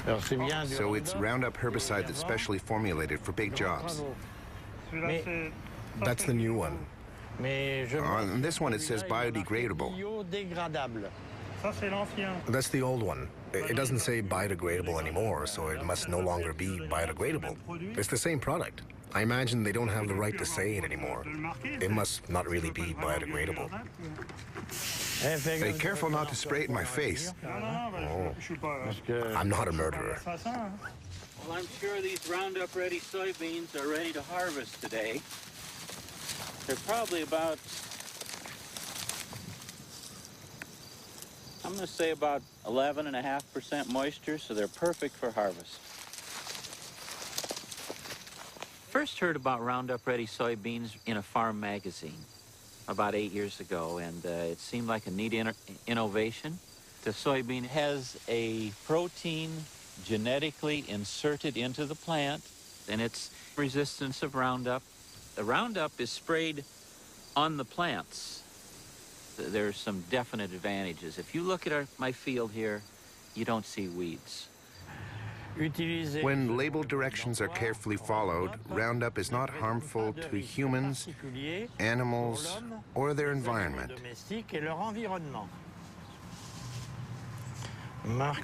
So it's Roundup herbicide that's specially formulated for big jobs. That's the new one. On this one, it says biodegradable. That's the old one. It doesn't say biodegradable anymore, so it must no longer be biodegradable. It's the same product. I imagine they don't have the right to say it anymore. It must not really be biodegradable. Be careful not to spray it in my face. Oh, I'm not a murderer. Well, I'm sure these Roundup-ready soybeans are ready to harvest today. They're probably about, I'm going to say about 11.5% moisture, so they're perfect for harvest. First heard about Roundup-ready soybeans in a farm magazine about 8 years ago, and it seemed like a neat innovation. The soybean has a protein genetically inserted into the plant, and its resistance of Roundup. The Roundup is sprayed on the plants. There's some definite advantages. If you look at my field here, you don't see weeds. When label directions are carefully followed, Roundup is not harmful to humans, animals, or their environment.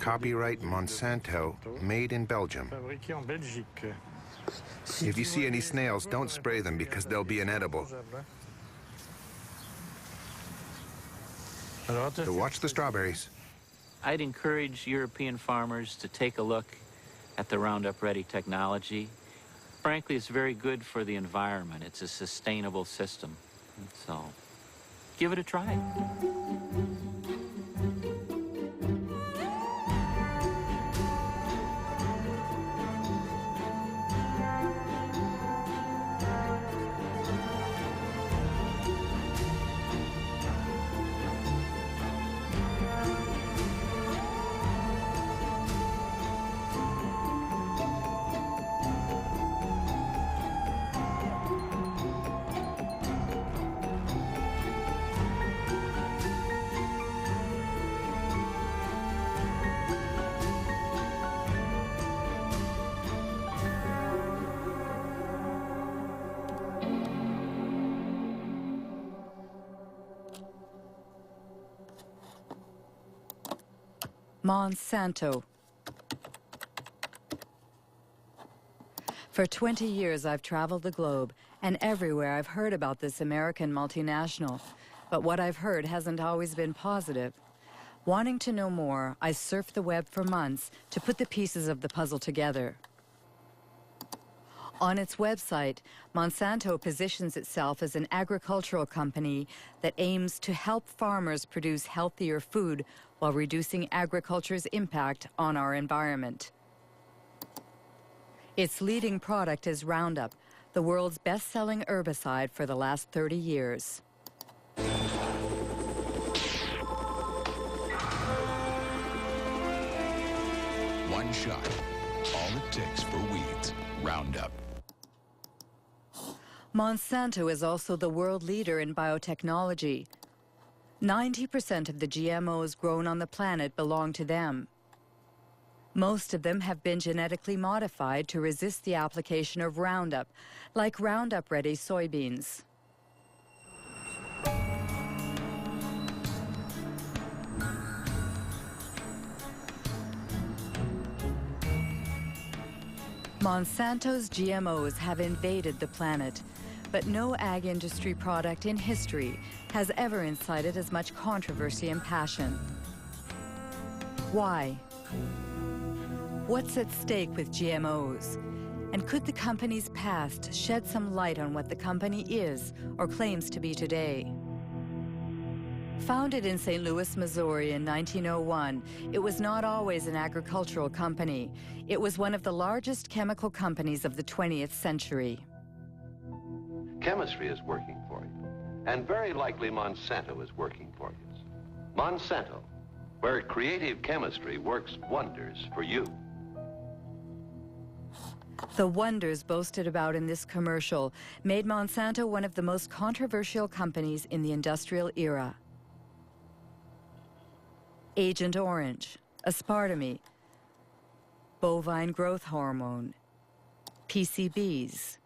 Copyright Monsanto, made in Belgium. If you see any snails, don't spray them because they'll be inedible. So watch the strawberries. I'd encourage European farmers to take a look at the Roundup-ready technology. Frankly, it's very good for the environment. It's a sustainable system. So, give it a try. Monsanto. For 20 years, I've traveled the globe, and everywhere I've heard about this American multinational. But what I've heard hasn't always been positive. Wanting to know more, I surfed the web for months to put the pieces of the puzzle together. On its website, Monsanto positions itself as an agricultural company that aims to help farmers produce healthier food while reducing agriculture's impact on our environment. Its leading product is Roundup, the world's best-selling herbicide for the last 30 years. One shot, all it takes for weeds, Roundup. Monsanto is also the world leader in biotechnology. 90% of the GMOs grown on the planet belong to them. Most of them have been genetically modified to resist the application of Roundup, like Roundup-ready soybeans. Monsanto's GMOs have invaded the planet, but no ag industry product in history has ever incited as much controversy and passion. Why? What's at stake with GMOs? And could the company's past shed some light on what the company is or claims to be today? Founded in St. Louis, Missouri in 1901, it was not always an agricultural company. It was one of the largest chemical companies of the 20th century. Chemistry is working for you, and very likely Monsanto is working for you. Monsanto, where creative chemistry works wonders for you. The wonders boasted about in this commercial made Monsanto one of the most controversial companies in the industrial era. Agent Orange, aspartame, bovine growth hormone, PCBs.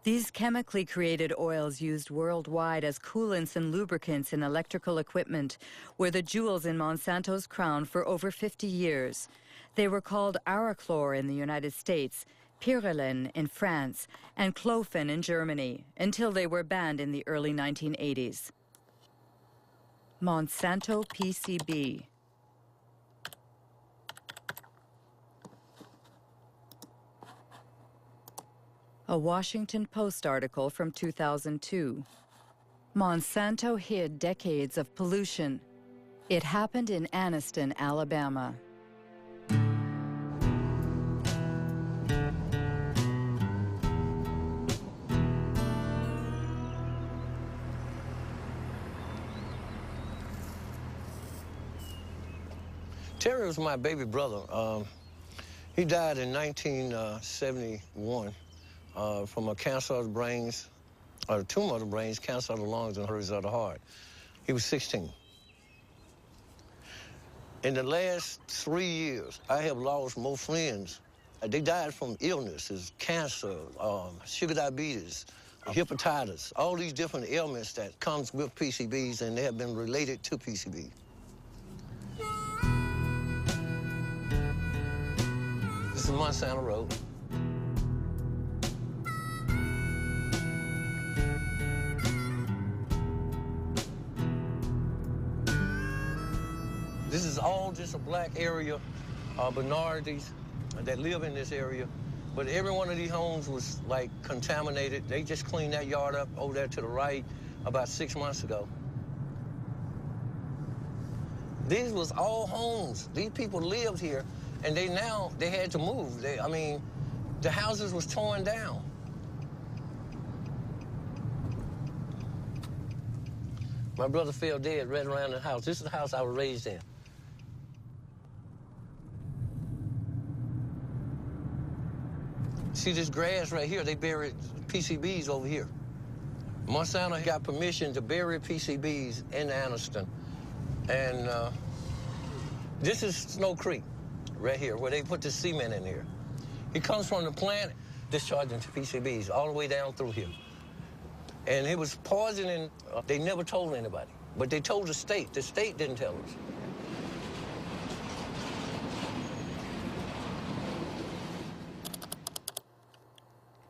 These chemically created oils used worldwide as coolants and lubricants in electrical equipment were the jewels in Monsanto's crown for over 50 years. They were called Arachlor in the United States, Pyrrolin in France, and Clofen in Germany, until they were banned in the early 1980s. Monsanto PCB. A Washington Post article from 2002. Monsanto hid decades of pollution. It happened in Anniston, Alabama. Terry was my baby brother. He died in 1971 from a cancer of the brains, or a tumor of the brains, cancer of the lungs, and hurries of the heart. He was 16. In the last 3 years, I have lost more friends. They died from illnesses, cancer, sugar diabetes, hepatitis, all these different ailments that comes with PCBs, and they have been related to PCB. This is Monsanto Road. This is all just a black area, minorities that live in this area. But every one of these homes was, like, contaminated. They just cleaned that yard up over there to the right about 6 months ago. These was all homes. These people lived here, and they had to move. The houses was torn down. My brother fell dead right around the house. This is the house I was raised in. See this grass right here? They buried PCBs over here. Monsanto got permission to bury PCBs in Anniston. And this is Snow Creek right here, where they put the cement in here. It comes from the plant discharging to PCBs all the way down through here. And it was poisoning. They never told anybody, but they told the state. The state didn't tell us.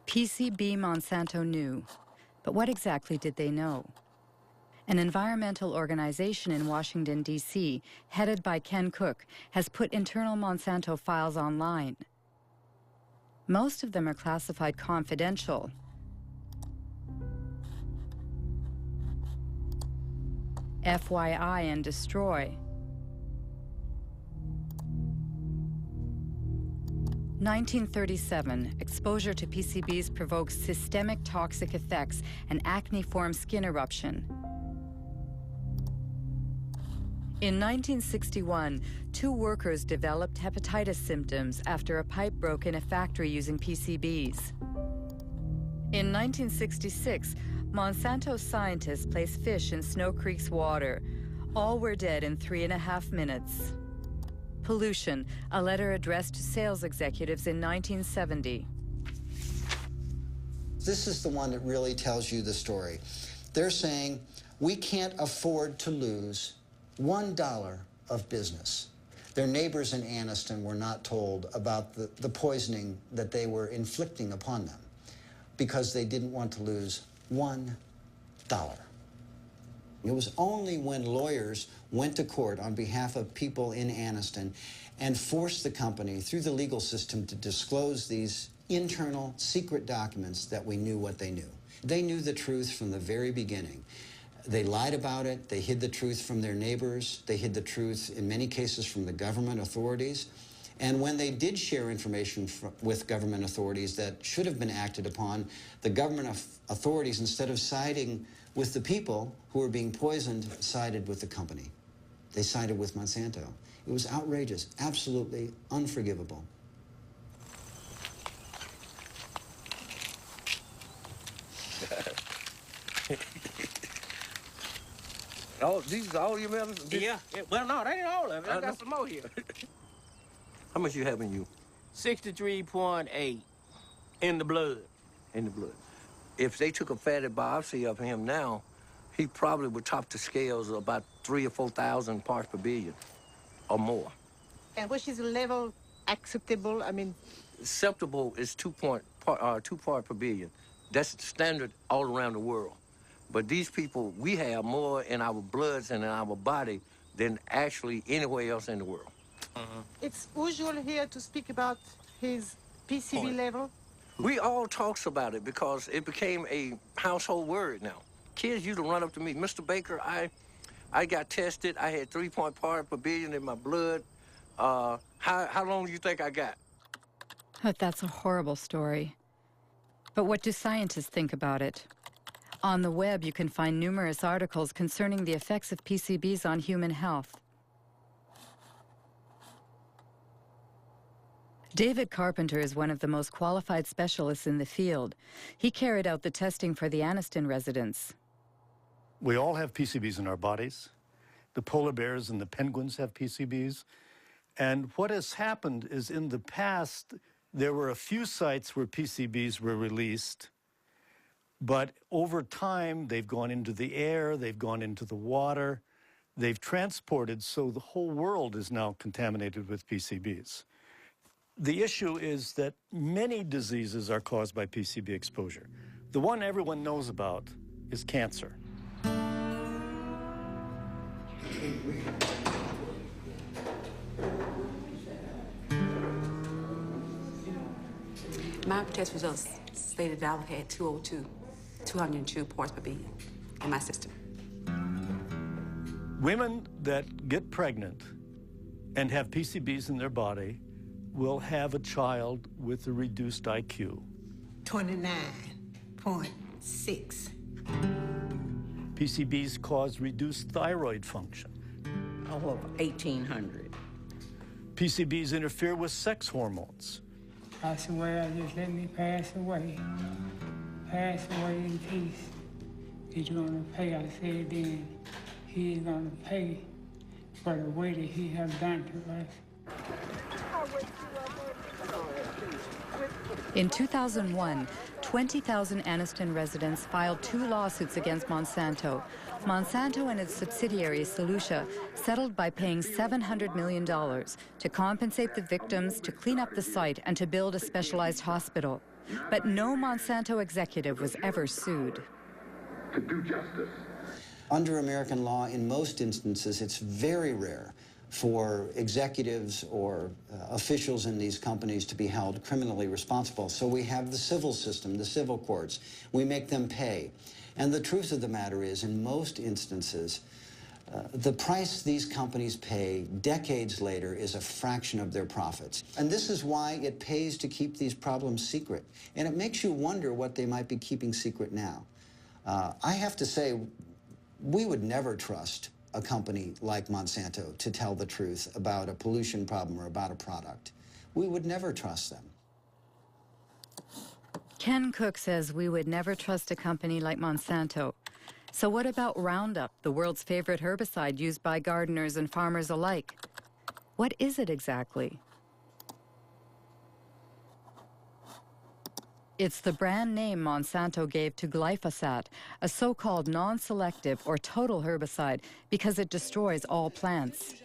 PCB Monsanto knew, but what exactly did they know? An environmental organization in Washington, D.C., headed by Ken Cook, has put internal Monsanto files online. Most of them are classified confidential. FYI and destroy. 1937, exposure to PCBs provokes systemic toxic effects and acne-form skin eruption. In 1961, 2 workers developed hepatitis symptoms after a pipe broke in a factory using PCBs. In 1966, Monsanto scientists placed fish in Snow Creek's water. All were dead in 3.5 minutes. Pollution, a letter addressed to sales executives in 1970. This is the one that really tells you the story. They're saying, we can't afford to lose $1 of business. Their neighbors in Anniston were not told about the poisoning that they were inflicting upon them because they didn't want to lose $1. It was only when lawyers went to court on behalf of people in Anniston and forced the company through the legal system to disclose these internal secret documents that we knew what they knew. They knew the truth from the very beginning. They lied about it. They hid the truth from their neighbors. They hid the truth, in many cases, from the government authorities. And when they did share information with government authorities that should have been acted upon, the government authorities, instead of siding with the people who were being poisoned, sided with the company. They sided with Monsanto. It was outrageous, absolutely unforgivable. Oh, these are all your medicines? Yeah. Well, no, that ain't all of it. I got some more here. How much you have in you? 63.8 in the blood. In the blood. If they took a fatty biopsy of him now, he probably would top the scales of about 3,000 or 4,000 parts per billion or more. And which is the level acceptable? I mean, Acceptable is 2 part per billion. That's the standard all around the world. But these people, we have more in our bloods and in our body than actually anywhere else in the world. it's usual here to speak about his PCB level. We all talks about it because it became a household word now. Kids used to run up to me, Mr. Baker, I got tested. I had 3 part per billion in my blood. How long do you think I got? But that's a horrible story. But what do scientists think about it? On the web, you can find numerous articles concerning the effects of PCBs on human health. David Carpenter is one of the most qualified specialists in the field. He carried out the testing for the Anniston residents. We all have PCBs in our bodies. The polar bears and the penguins have PCBs. And what has happened is in the past, there were a few sites where PCBs were released, but over time, they've gone into the air, they've gone into the water, they've transported, so the whole world is now contaminated with PCBs. The issue is that many diseases are caused by PCB exposure. The one everyone knows about is cancer. My test results stated that I had 202 parts per billion in my system. Women that get pregnant and have PCBs in their body will have a child with a reduced IQ. 29.6. PCBs cause reduced thyroid function. Over 1,800. PCBs interfere with sex hormones. Pass away, just let me pass away. Pass away in peace. He's gonna pay, I said then. He's gonna pay for the way that he has done to us. In 2001, 20,000 Anniston residents filed 2 lawsuits against Monsanto. Monsanto and its subsidiary, Solutia, settled by paying $700 million to compensate the victims, to clean up the site, and to build a specialized hospital. But no Monsanto executive was ever sued. To do justice. Under American law, in most instances, it's very rare for executives or officials in these companies to be held criminally responsible. So we have the civil system, the civil courts. We make them pay. And the truth of the matter is, in most instances, the price these companies pay decades later is a fraction of their profits. And this is why it pays to keep these problems secret. And it makes you wonder what they might be keeping secret now. I have to say, we would never trust a company like Monsanto to tell the truth about a pollution problem or about a product. We would never trust them. Ken Cook says we would never trust a company like Monsanto. So what about Roundup, the world's favorite herbicide used by gardeners and farmers alike? What is it exactly? It's the brand name Monsanto gave to glyphosate, a so-called non-selective or total herbicide because it destroys all plants.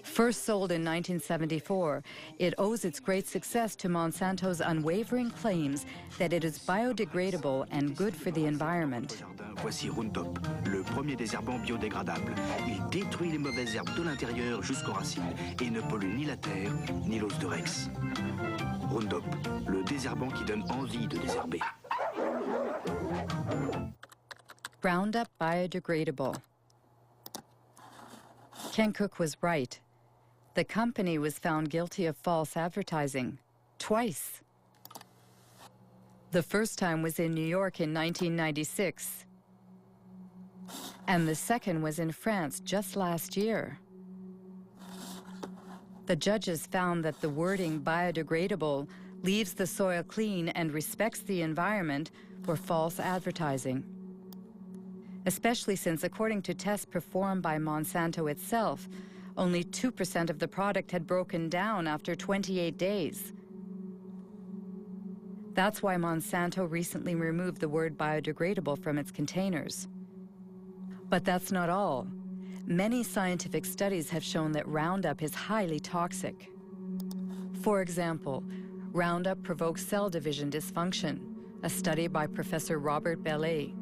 First sold in 1974, it owes its great success to Monsanto's unwavering claims that it is biodegradable and good for the environment. Voici Roundup, le premier désherbant biodégradable. Il détruit les mauvaises herbes de l'intérieur jusqu'aux racines et ne pollue ni la terre ni l'os de Rex. Roundup, le désherbant qui donne envie de désherber. Roundup biodegradable. Ken Cook was right. The company was found guilty of false advertising, twice. The first time was in New York in 1996. And the second was in France just last year. The judges found that the wording biodegradable, leaves the soil clean and respects the environment were false advertising. Especially since, according to tests performed by Monsanto itself, Only 2% of the product had broken down after 28 days. That's why Monsanto recently removed the word biodegradable from its containers. But that's not all. Many scientific studies have shown that Roundup is highly toxic. For example, Roundup provokes cell division dysfunction, a study by Professor Robert Bellet.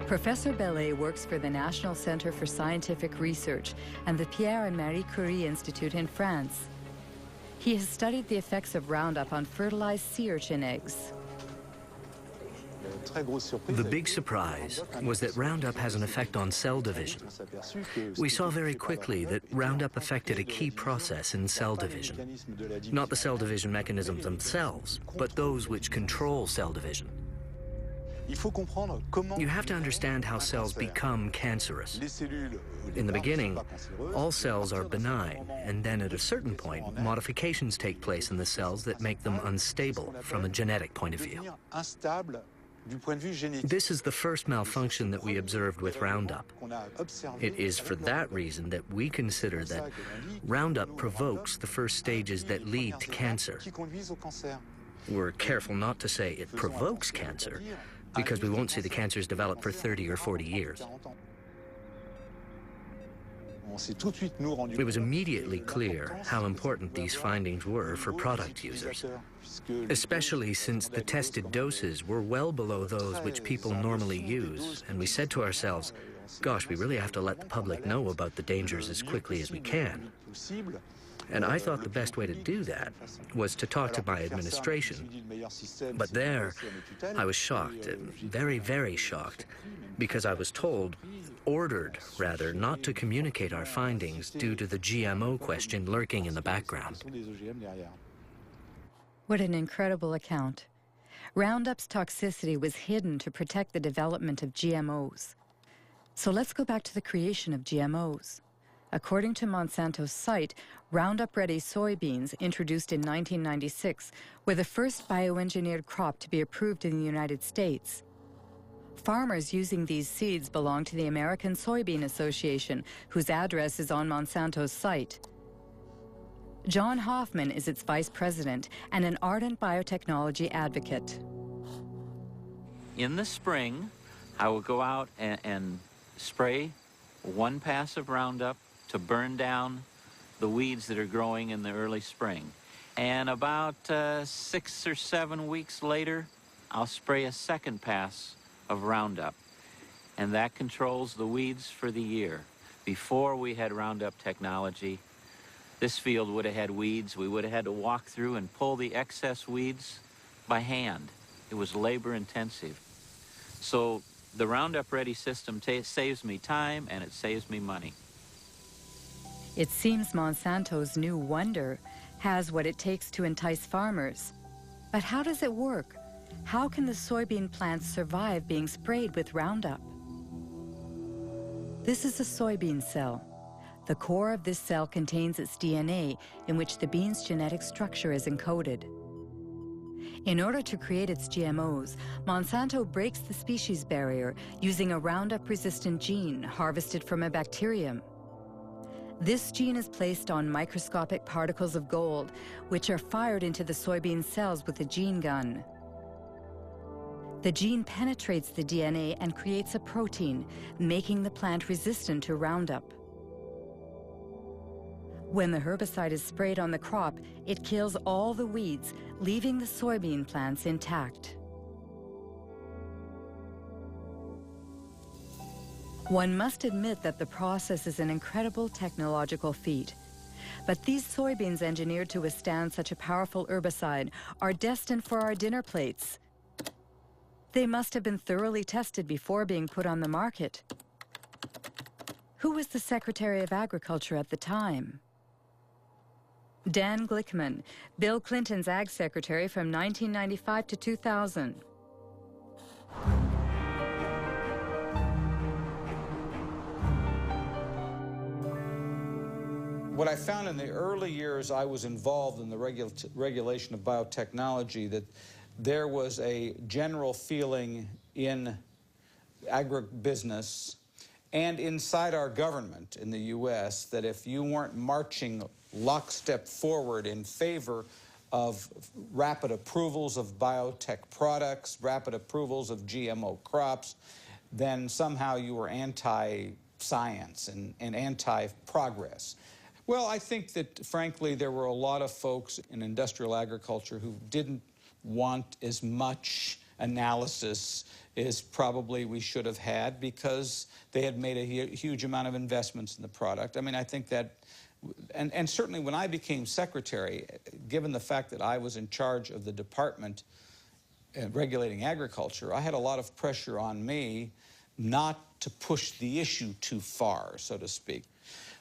Professor Bellet works for the National Center for Scientific Research and the Pierre and Marie Curie Institute in France. He has studied the effects of Roundup on fertilized sea urchin eggs. The big surprise was that Roundup has an effect on cell division. We saw very quickly that Roundup affected a key process in cell division. Not the cell division mechanisms themselves, but those which control cell division. You have to understand how cells become cancerous. In the beginning, all cells are benign, and then at a certain point, modifications take place in the cells that make them unstable from a genetic point of view. This is the first malfunction that we observed with Roundup. It is for that reason that we consider that Roundup provokes the first stages that lead to cancer. We're careful not to say it provokes cancer, because we won't see the cancers develop for 30 or 40 years. It was immediately clear how important these findings were for product users, especially since the tested doses were well below those which people normally use, and we said to ourselves, gosh, we really have to let the public know about the dangers as quickly as we can. And I thought the best way to do that was to talk to my administration. But there, I was shocked, very, very shocked, because I was ordered rather, not to communicate our findings due to the GMO question lurking in the background. What an incredible account. Roundup's toxicity was hidden to protect the development of GMOs. So let's go back to the creation of GMOs. According to Monsanto's site, Roundup-ready soybeans, introduced in 1996, were the first bioengineered crop to be approved in the United States. Farmers using these seeds belong to the American Soybean Association, whose address is on Monsanto's site. John Hoffman is its vice president and an ardent biotechnology advocate. In the spring, I will go out and spray one pass of Roundup to burn down the weeds that are growing in the early spring. And about 6 or 7 weeks later, I'll spray a second pass of Roundup. And that controls the weeds for the year. Before we had Roundup technology, this field would have had weeds. We would have had to walk through and pull the excess weeds by hand. It was labor intensive. So the Roundup Ready system saves me time and it saves me money. It seems Monsanto's new wonder has what it takes to entice farmers. But how does it work? How can the soybean plants survive being sprayed with Roundup? This is a soybean cell. The core of this cell contains its DNA, in which the bean's genetic structure is encoded. In order to create its GMOs, Monsanto breaks the species barrier using a Roundup-resistant gene harvested from a bacterium. This gene is placed on microscopic particles of gold, which are fired into the soybean cells with a gene gun. The gene penetrates the DNA and creates a protein, making the plant resistant to Roundup. When the herbicide is sprayed on the crop, it kills all the weeds, leaving the soybean plants intact. One must admit that the process is an incredible technological feat. But these soybeans engineered to withstand such a powerful herbicide are destined for our dinner plates. They must have been thoroughly tested before being put on the market. Who was the Secretary of Agriculture at the time? Dan Glickman, Bill Clinton's Ag Secretary from 1995 to 2000. What I found in the early years I was involved in the regulation of biotechnology, that there was a general feeling in agribusiness and inside our government in the U.S. that if you weren't marching lockstep forward in favor of rapid approvals of biotech products, rapid approvals of GMO crops, then somehow you were anti-science and anti-progress. Well, I think that, frankly, there were a lot of folks in industrial agriculture who didn't want as much analysis as probably we should have had because they had made a huge amount of investments in the product. I mean, I think that, and certainly when I became secretary, given the fact that I was in charge of the department regulating agriculture, I had a lot of pressure on me not to push the issue too far, so to speak.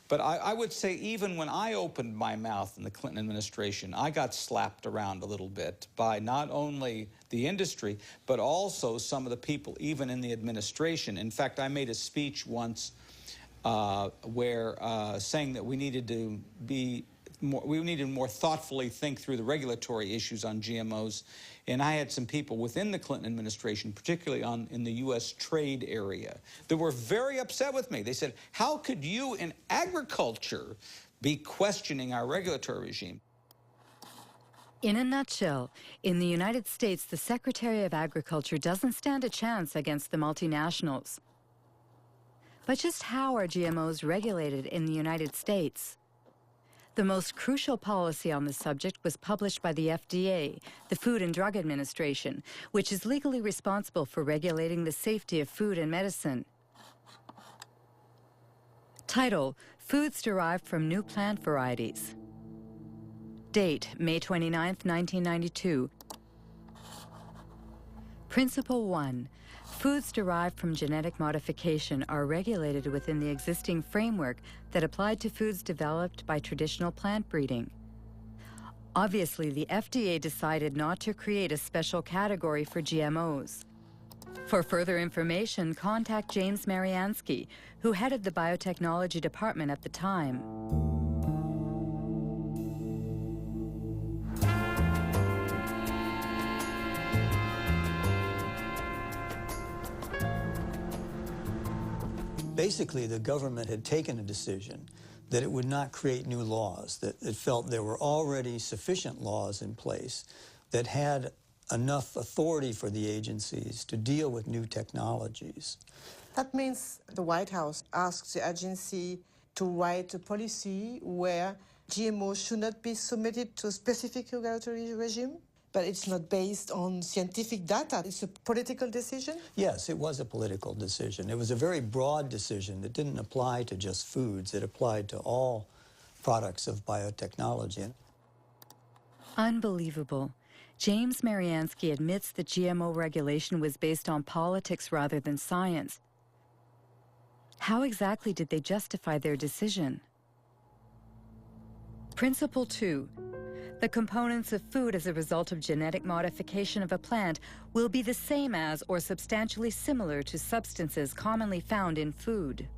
But I would say even when I opened my mouth in the Clinton administration, I got slapped around a little bit by not only the industry, but also some of the people even in the administration. In fact, I made a speech once where saying that we needed to more thoughtfully think through the regulatory issues on GMOs. And I had some people within the Clinton administration, particularly in the U.S. trade area, that were very upset with me. They said, how could you in agriculture be questioning our regulatory regime? In a nutshell, in the United States, the Secretary of Agriculture doesn't stand a chance against the multinationals. But just how are GMOs regulated in the United States? The most crucial policy on the subject was published by the FDA, the Food and Drug Administration, which is legally responsible for regulating the safety of food and medicine. Title: Foods Derived from New Plant Varieties. Date: May 29, 1992. Principle 1. Foods derived from genetic modification are regulated within the existing framework that applied to foods developed by traditional plant breeding. Obviously, the FDA decided not to create a special category for GMOs. For further information, contact James Mariansky, who headed the biotechnology department at the time. Basically, the government had taken a decision that it would not create new laws, that it felt there were already sufficient laws in place that had enough authority for the agencies to deal with new technologies. That means the White House asked the agency to write a policy where GMOs should not be submitted to a specific regulatory regime? But it's not based on scientific data. It's a political decision? Yes, it was a political decision. It was a very broad decision that didn't apply to just foods. It applied to all products of biotechnology. Unbelievable. James Mariansky admits that GMO regulation was based on politics rather than science. How exactly did they justify their decision? Principle 2. The components of food as a result of genetic modification of a plant will be the same as or substantially similar to substances commonly found in food.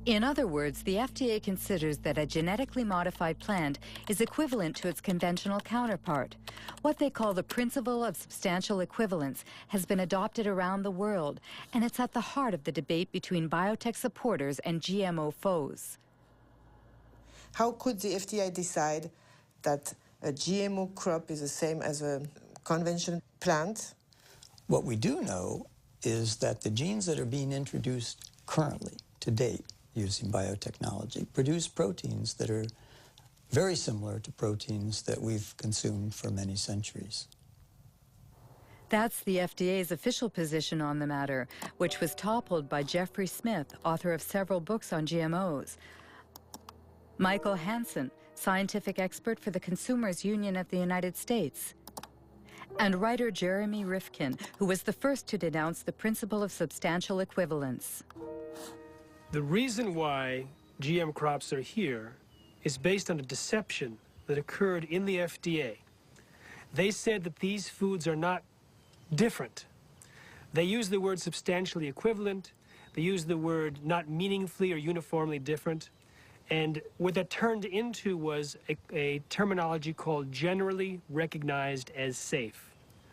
In other words, the FDA considers that a genetically modified plant is equivalent to its conventional counterpart. What they call the principle of substantial equivalence has been adopted around the world, and it's at the heart of the debate between biotech supporters and GMO foes. How could the FDA decide that a GMO crop is the same as a conventional plant? What we do know is that the genes that are being introduced currently, to date, using biotechnology, produce proteins that are very similar to proteins that we've consumed for many centuries. That's the FDA's official position on the matter, which was toppled by Jeffrey Smith, author of several books on GMOs. Michael Hansen, scientific expert for the Consumers Union of the United States. And writer Jeremy Rifkin, who was the first to denounce the principle of substantial equivalence. The reason why GM crops are here is based on a deception that occurred in the FDA. They said that these foods are not different. They use the word substantially equivalent. They use the word not meaningfully or uniformly different. And what that turned into was a terminology called generally recognized as safe.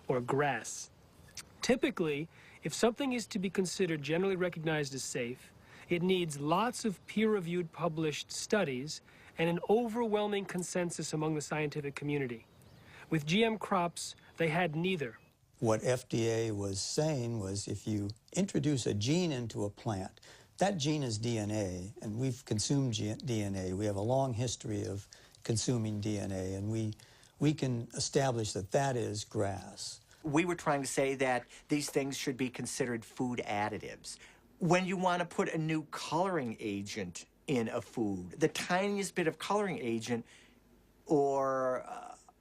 or grass. Typically, if something is to be considered generally recognized as safe, it needs lots of peer-reviewed published studies and an overwhelming consensus among the scientific community. With GM crops, they had neither. What FDA was saying was if you introduce a gene into a plant, that gene is DNA, and we've consumed DNA. We have a long history of consuming DNA, and we can establish that that is grass. We were trying to say that these things should be considered food additives. When you want to put a new coloring agent in a food, the tiniest bit of coloring agent or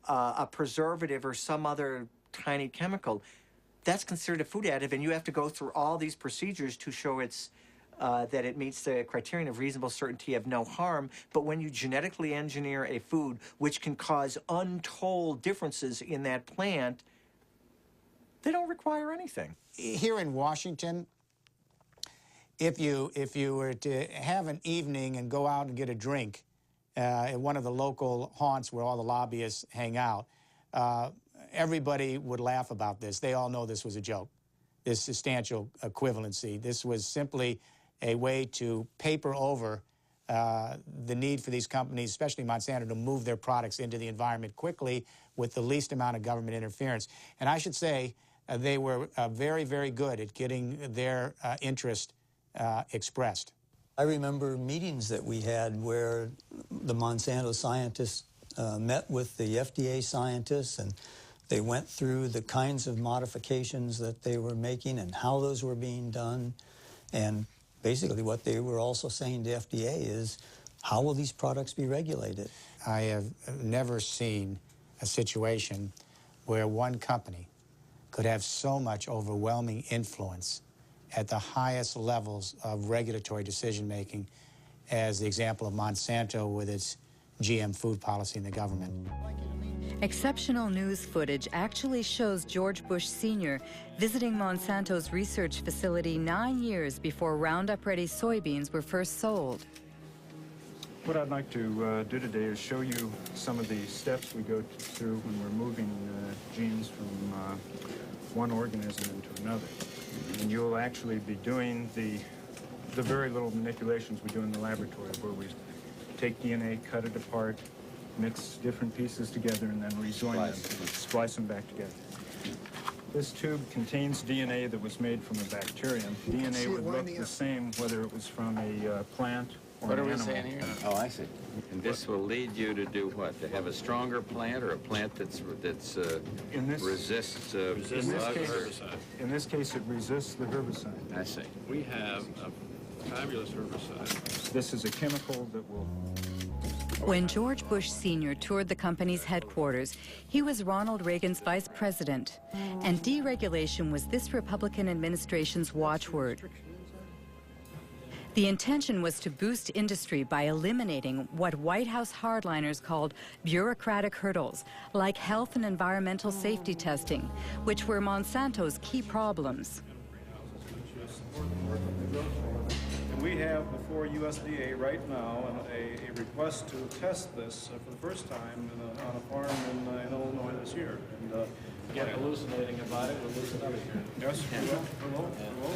a preservative or some other tiny chemical, that's considered a food additive, and you have to go through all these procedures to show that it meets the criterion of reasonable certainty of no harm. But when you genetically engineer a food which can cause untold differences in that plant, they don't require anything. Here in Washington, if you were to have an evening and go out and get a drink at one of the local haunts where all the lobbyists hang out, everybody would laugh about this. They all know this was a joke, this substantial equivalency. This was simply a way to paper over the need for these companies, especially Monsanto, to move their products into the environment quickly with the least amount of government interference. And I should say they were very, very good at getting their interest expressed. I remember meetings that we had where the Monsanto scientists met with the FDA scientists, and they went through the kinds of modifications that they were making and how those were being done. And basically what they were also saying to FDA is, how will these products be regulated? I have never seen a situation where one company could have so much overwhelming influence at the highest levels of regulatory decision-making as the example of Monsanto with its GM food policy in the government. Exceptional news footage actually shows George Bush Sr. visiting Monsanto's research facility 9 years before Roundup-ready soybeans were first sold. What I'd like to do today is show you some of the steps we go through when we're moving genes from one organism into another. And you'll actually be doing the very little manipulations we do in the laboratory, where we take DNA, cut it apart, mix different pieces together, and then rejoin them, splice them back together. This tube contains DNA that was made from a bacterium. DNA would look the same whether it was from a plant or What an are we animal. saying here? Oh, I see. And this will lead you to do what? To have a stronger plant, or a plant that's resists herbicide? In this case, it resists the herbicide. I see. We have a fabulous herbicide. This is a chemical that will... When George Bush Sr. toured the company's headquarters, he was Ronald Reagan's vice president, and deregulation was this Republican administration's watchword. The intention was to boost industry by eliminating what White House hardliners called bureaucratic hurdles, like health and environmental safety testing, which were Monsanto's key problems. We have before USDA right now a request to test this for the first time on a farm in Illinois this year. And get hallucinating about it, we'll lose another year. Yes, we will.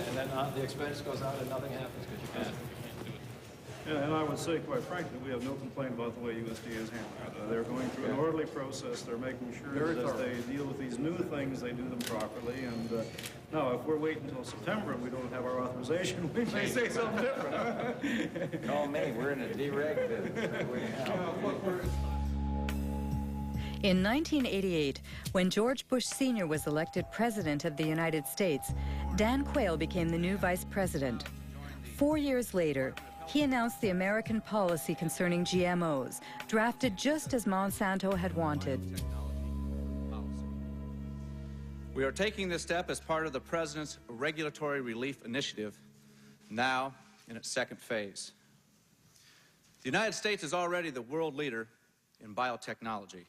And then the expense goes out and nothing happens because you can't do it. Yeah, and I would say, quite frankly, we have no complaint about the way USDA is handling it. They're going through an orderly process. They're making sure that as they deal with these new things, they do them properly. And now, if we're waiting until September and we don't have our authorization, we may say something different. Call me. We're in a dereg business. In 1988, when George Bush Sr. was elected President of the United States, Dan Quayle became the new Vice President. 4 years later, he announced the American policy concerning GMOs, drafted just as Monsanto had wanted. We are taking this step as part of the President's Regulatory Relief Initiative, now in its second phase. The United States is already the world leader in biotechnology,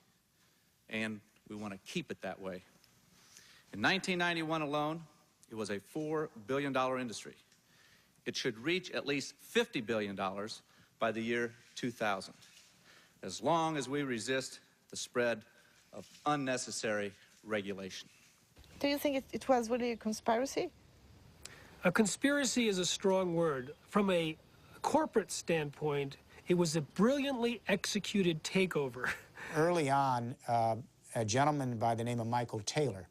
and we want to keep it that way. In 1991 alone, it was a $4 billion industry. It should reach at least $50 billion by the year 2000, as long as we resist the spread of unnecessary regulation. Do you think it was really a conspiracy? A conspiracy is a strong word. From a corporate standpoint, it was a brilliantly executed takeover. Early on, a gentleman by the name of Michael Taylor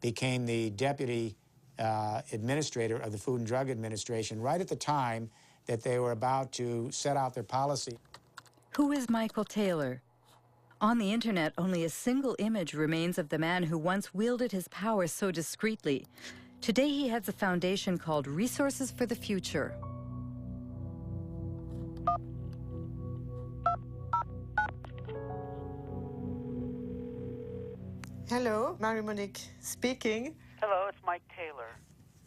became the deputy administrator of the Food and Drug Administration right at the time that they were about to set out their policy. Who is Michael Taylor? On the internet, only a single image remains of the man who once wielded his power so discreetly. Today, he heads a foundation called Resources for the Future. Hello, Marie-Monique speaking. Hello, it's Mike Taylor.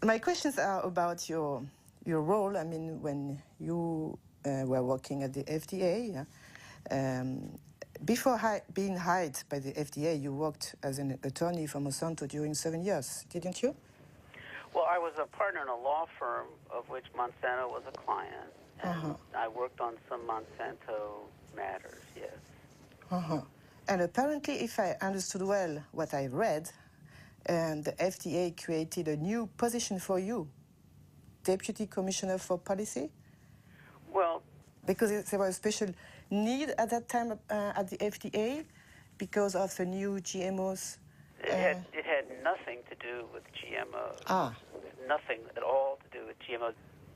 My questions are about your role. I mean, when you were working at the FDA, before being hired by the FDA, you worked as an attorney for Monsanto during 7 years, didn't you? Well, I was a partner in a law firm of which Monsanto was a client, and I worked on some Monsanto matters, yes. And apparently, if I understood well what I read, the FDA created a new position for you, Deputy Commissioner for Policy? Well, because there was a special need at that time at the FDA because of the new GMOs. It had nothing to do with GMOs. Nothing at all to do with GMOs.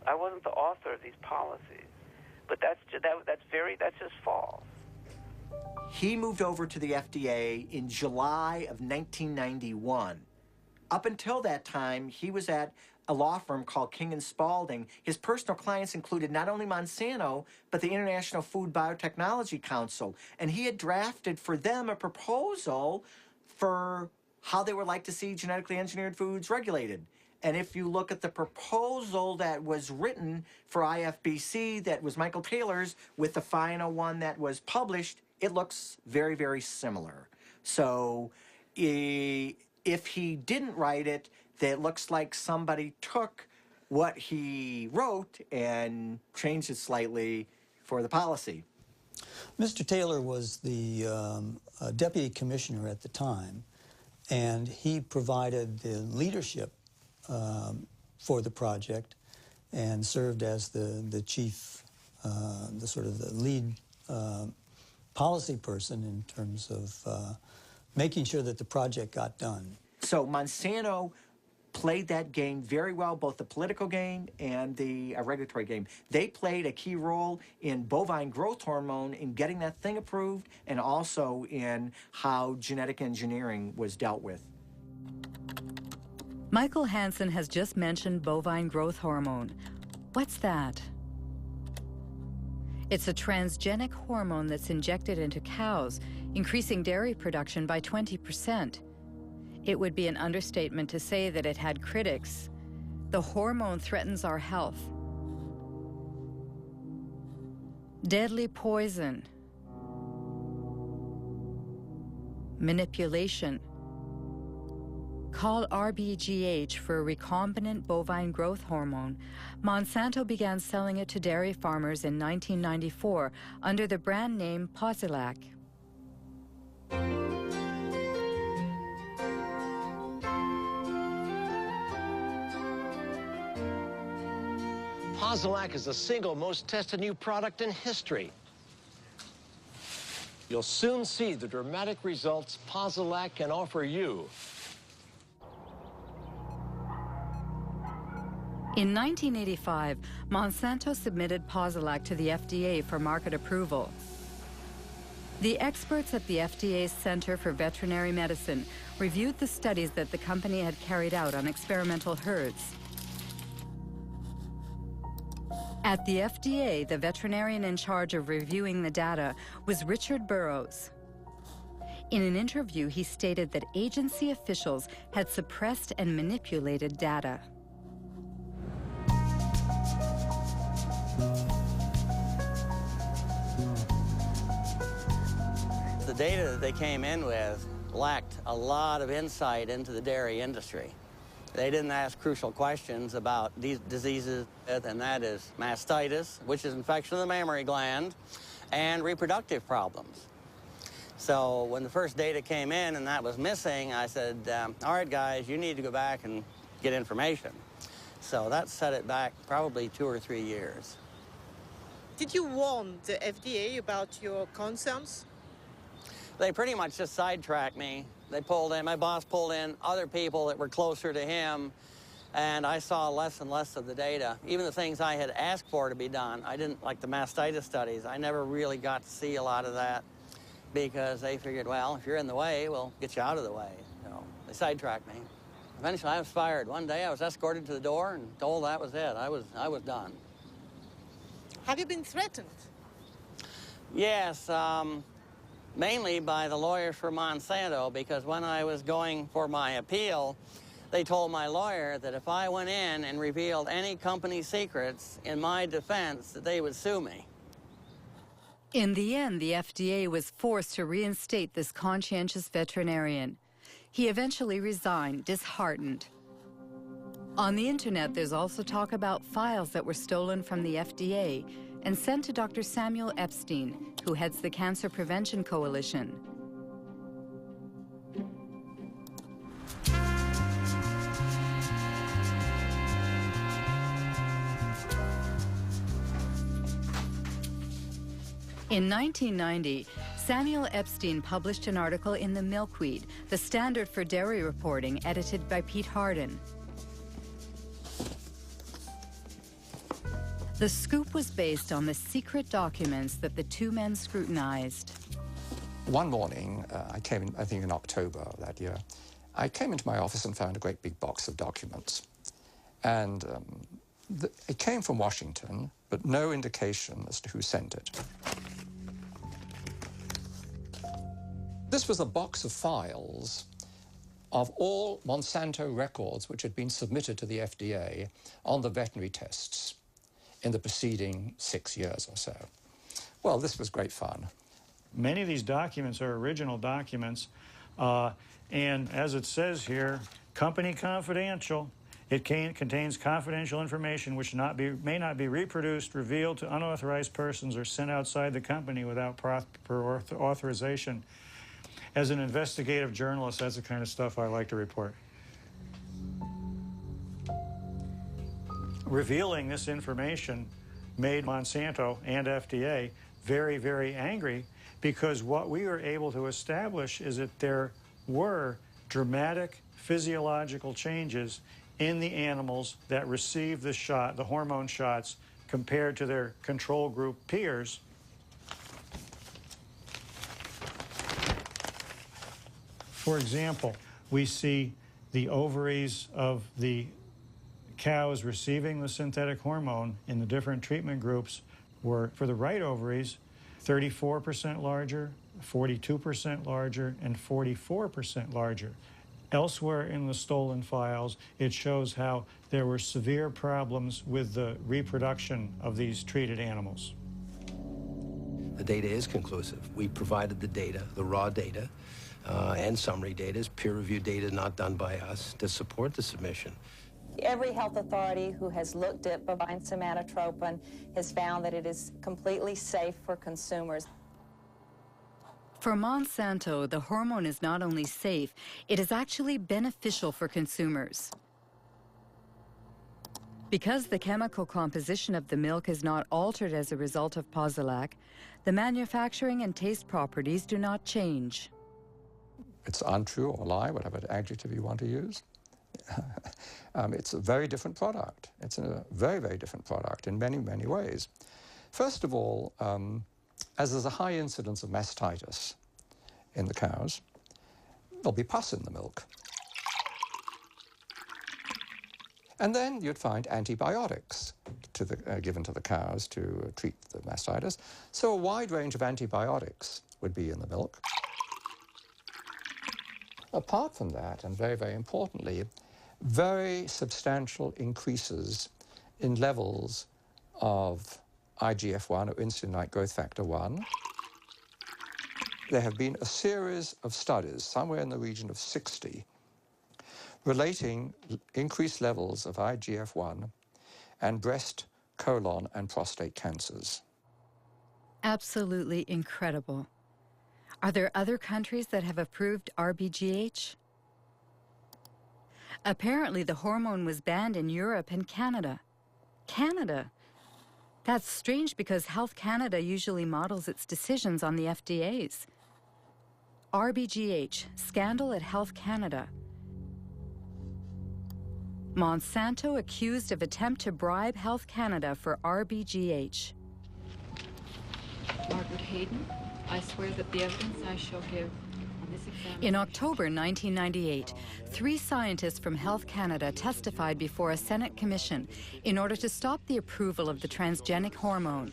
I wasn't the author of these policies, but that's just false. He moved over to the FDA in July of 1991. Up until that time, he was at a law firm called King & Spalding. His personal clients included not only Monsanto, but the International Food Biotechnology Council. And he had drafted for them a proposal for how they would like to see genetically engineered foods regulated. And if you look at the proposal that was written for IFBC, that was Michael Taylor's, with the final one that was published, it looks very, very similar. So if he didn't write it, it looks like somebody took what he wrote and changed it slightly for the policy. Mr. Taylor was the deputy commissioner at the time, and he provided the leadership for the project and served as the chief, the sort of the lead policy person in terms of making sure that the project got done. So Monsanto played that game very well, both the political game and the regulatory game. They played a key role in bovine growth hormone in getting that thing approved, and also in how genetic engineering was dealt with. Michael Hansen has just mentioned bovine growth hormone. What's that? It's a transgenic hormone that's injected into cows, increasing dairy production by 20%. It would be an understatement to say that it had critics. The hormone threatens our health. Deadly poison. Manipulation. Call RBGH for a recombinant bovine growth hormone. Monsanto began selling it to dairy farmers in 1994 under the brand name Posilac. Posilac is the single most tested new product in history. You'll soon see the dramatic results Posilac can offer you. In 1985, Monsanto submitted Posilac to the FDA for market approval. The experts at the FDA's Center for Veterinary Medicine reviewed the studies that the company had carried out on experimental herds. At the FDA, the veterinarian in charge of reviewing the data was Richard Burrows. In an interview, he stated that agency officials had suppressed and manipulated data. The data that they came in with lacked a lot of insight into the dairy industry. They didn't ask crucial questions about these diseases, and that is mastitis, which is infection of the mammary gland, and reproductive problems. So when the first data came in and that was missing, I said, all right, guys, you need to go back and get information. So that set it back probably 2 or 3 years. Did you warn the FDA about your concerns? They pretty much just sidetracked me. They pulled in, my boss pulled in other people that were closer to him, and I saw less and less of the data. Even the things I had asked for to be done, I didn't, like the mastitis studies, I never really got to see a lot of that because they figured, well, if you're in the way, we'll get you out of the way. So they sidetracked me. Eventually I was fired. One day I was escorted to the door and told that was it. I was done. Have you been threatened? Yes, mainly by the lawyers for Monsanto, because when I was going for my appeal, they told my lawyer that if I went in and revealed any company secrets in my defense, that they would sue me. In the end, the FDA was forced to reinstate this conscientious veterinarian. He eventually resigned, disheartened. On the internet, there's also talk about files that were stolen from the FDA and sent to Dr. Samuel Epstein, who heads the Cancer Prevention Coalition. In 1990, Samuel Epstein published an article in The Milkweed, the standard for dairy reporting, edited by Pete Hardin. The scoop was based on the secret documents that the two men scrutinized. One morning, I came in, I think in October of that year, I came into my office and found a great big box of documents. And it came from Washington, but no indication as to who sent it. This was a box of files of all Monsanto records which had been submitted to the FDA on the veterinary tests in the preceding 6 years or so. Well, this was great fun. Many of these documents are original documents, and as it says here, company confidential. It contains confidential information which may not be reproduced, revealed to unauthorized persons, or sent outside the company without proper authorization. As an investigative journalist, that's the kind of stuff I like to report. Revealing this information made Monsanto and FDA very, very angry, because what we were able to establish is that there were dramatic physiological changes in the animals that received the shot, the hormone shots, compared to their control group peers. For example, we see the ovaries of the cows receiving the synthetic hormone in the different treatment groups were, for the right ovaries, 34% larger, 42% larger, and 44% larger. Elsewhere in the stolen files, it shows how there were severe problems with the reproduction of these treated animals. The data is conclusive. We provided the data, the raw data, and summary data, is peer-reviewed data not done by us, to support the submission. Every health authority who has looked at bovine somatotropin has found that it is completely safe for consumers. For Monsanto, the hormone is not only safe, it is actually beneficial for consumers. Because the chemical composition of the milk is not altered as a result of Posilac, the manufacturing and taste properties do not change. It's untrue or lie, whatever adjective you want to use. It's a very different product. It's a very, very different product in many, many ways. First of all, as there's a high incidence of mastitis in the cows, there'll be pus in the milk. And then you'd find antibiotics given to the cows to treat the mastitis. So a wide range of antibiotics would be in the milk. Apart from that, and very, very importantly, very substantial increases in levels of IGF-1, or insulin-like growth factor 1. There have been a series of studies, somewhere in the region of 60, relating increased levels of IGF-1 and breast, colon, and prostate cancers. Absolutely incredible. Are there other countries that have approved RBGH? Apparently, the hormone was banned in Europe and Canada. Canada? That's strange because Health Canada usually models its decisions on the FDA's. RBGH, scandal at Health Canada. Monsanto accused of attempt to bribe Health Canada for RBGH. Margaret Hayden, I swear that the evidence I shall give on this examination... In October 1998, 3 scientists from Health Canada testified before a Senate commission in order to stop the approval of the transgenic hormone.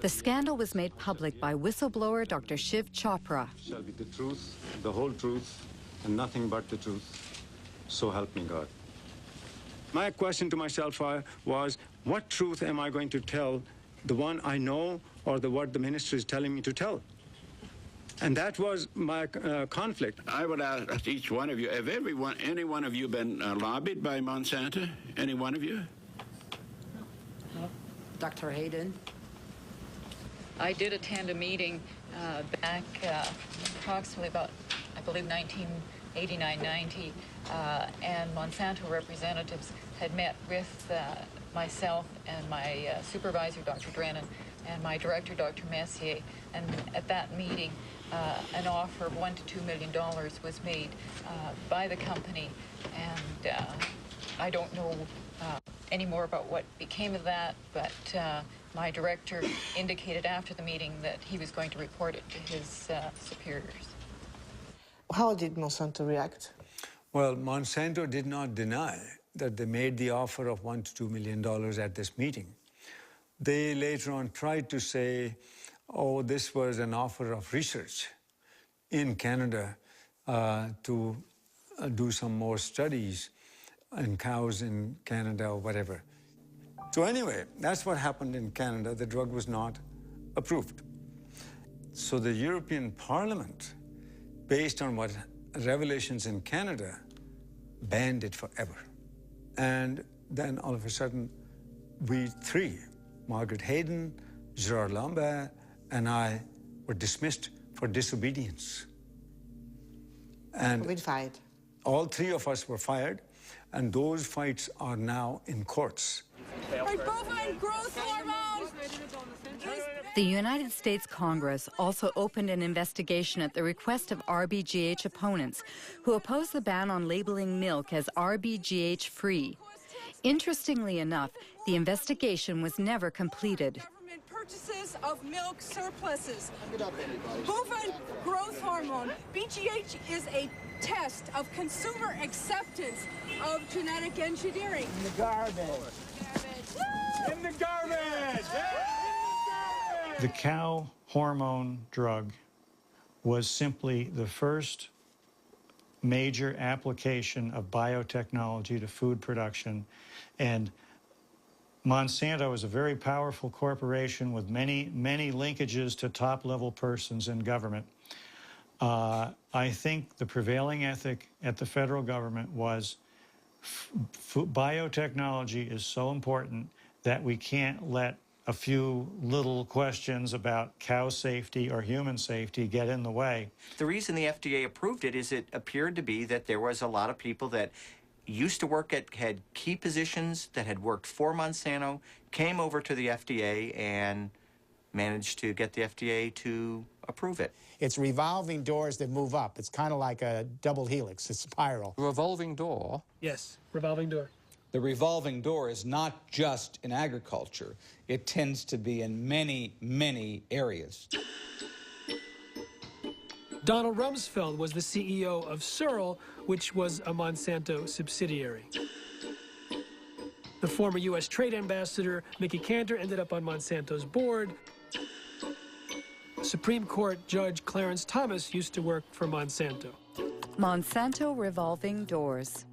The scandal was made public by whistleblower Dr. Shiv Chopra. Shall be the truth, the whole truth, and nothing but the truth. So help me God. My question to myself was, what truth am I going to tell? The one I know or what the minister is telling me to tell? And that was my conflict. I would ask each one of you, have any one of you been lobbied by Monsanto? Any one of you? No. Dr. Hayden? I did attend a meeting back approximately about, I believe, 1989-90, and Monsanto representatives had met with myself and my supervisor, Dr. Drennan, and my director, Dr. Messier, and at that meeting, an offer of $1 to $2 million was made by the company, and I don't know any more about what became of that, but my director indicated after the meeting that he was going to report it to his superiors. How did Monsanto react? Well, Monsanto did not deny that they made the offer of $1 to $2 million at this meeting. They later on tried to say, oh, this was an offer of research in Canada to do some more studies in cows in Canada or whatever. So anyway, that's what happened in Canada. The drug was not approved. So the European Parliament, based on what revelations in Canada, banned it forever. And then all of a sudden, we 3, Margaret Hayden, Gerard Lambert, and I, were dismissed for disobedience. And we fired. All 3 of us were fired, and those fights are now in courts. Bovine growth hormone! The United States Congress also opened an investigation at the request of RBGH opponents who oppose the ban on labeling milk as RBGH-free. Interestingly enough, the investigation was never completed. Government purchases of milk surpluses. Bovine growth hormone, BGH, is a test of consumer acceptance of genetic engineering. In the garbage. In the garbage! The cow hormone drug was simply the first major application of biotechnology to food production, and Monsanto is a very powerful corporation with many, many linkages to top-level persons in government. I think the prevailing ethic at the federal government was biotechnology is so important that we can't let a few little questions about cow safety or human safety get in the way. The reason the FDA approved it is it appeared to be that there was a lot of people that used to work had key positions that had worked for Monsanto, came over to the FDA and managed to get the FDA to approve it. It's revolving doors that move up. It's kind of like a double helix, a spiral. Revolving door? Yes, revolving door. The revolving door is not just in agriculture. It tends to be in many, many areas. Donald Rumsfeld was the CEO of Searle, which was a Monsanto subsidiary. The former U.S. Trade Ambassador, Mickey Cantor, ended up on Monsanto's board. Supreme Court Judge Clarence Thomas used to work for Monsanto. Monsanto revolving doors.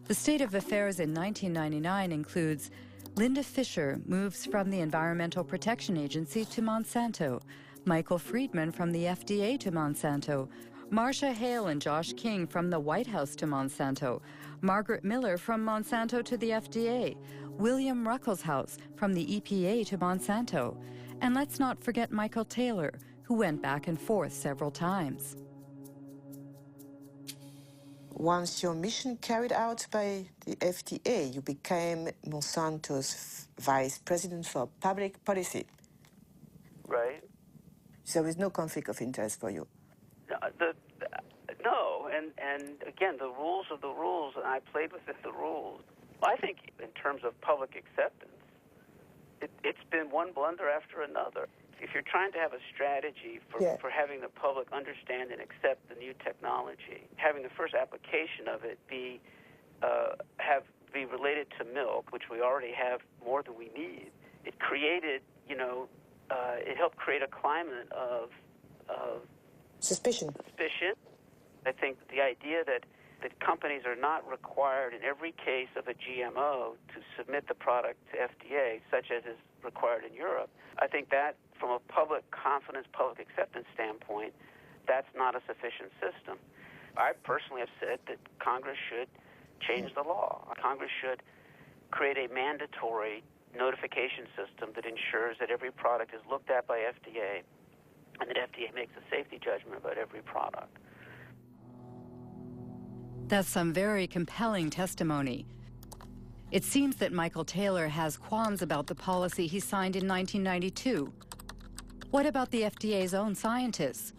The state of affairs in 1999 includes Linda Fisher moves from the Environmental Protection Agency to Monsanto, Michael Friedman from the FDA to Monsanto, Marcia Hale and Josh King from the White House to Monsanto, Margaret Miller from Monsanto to the FDA, William Ruckelshaus from the EPA to Monsanto, and let's not forget Michael Taylor, who went back and forth several times. Once your mission carried out by the FDA, you became Monsanto's vice president for public policy. Right. So there is no conflict of interest for you. No, and again, the rules are the rules, and I played within the rules. I think in terms of public acceptance, it's been one blunder after another. If you're trying to have a strategy for having the public understand and accept the new technology, having the first application of it be related to milk, which we already have more than we need, it created, it helped create a climate of suspicion. I think the idea that companies are not required in every case of a GMO to submit the product to FDA, such as is required in Europe, I think that from a public confidence, public acceptance standpoint, that's not a sufficient system. I personally have said that Congress should change the law. Congress should create a mandatory notification system that ensures that every product is looked at by FDA and that FDA makes a safety judgment about every product. That's some very compelling testimony. It seems that Michael Taylor has qualms about the policy he signed in 1992. What about the FDA's own scientists?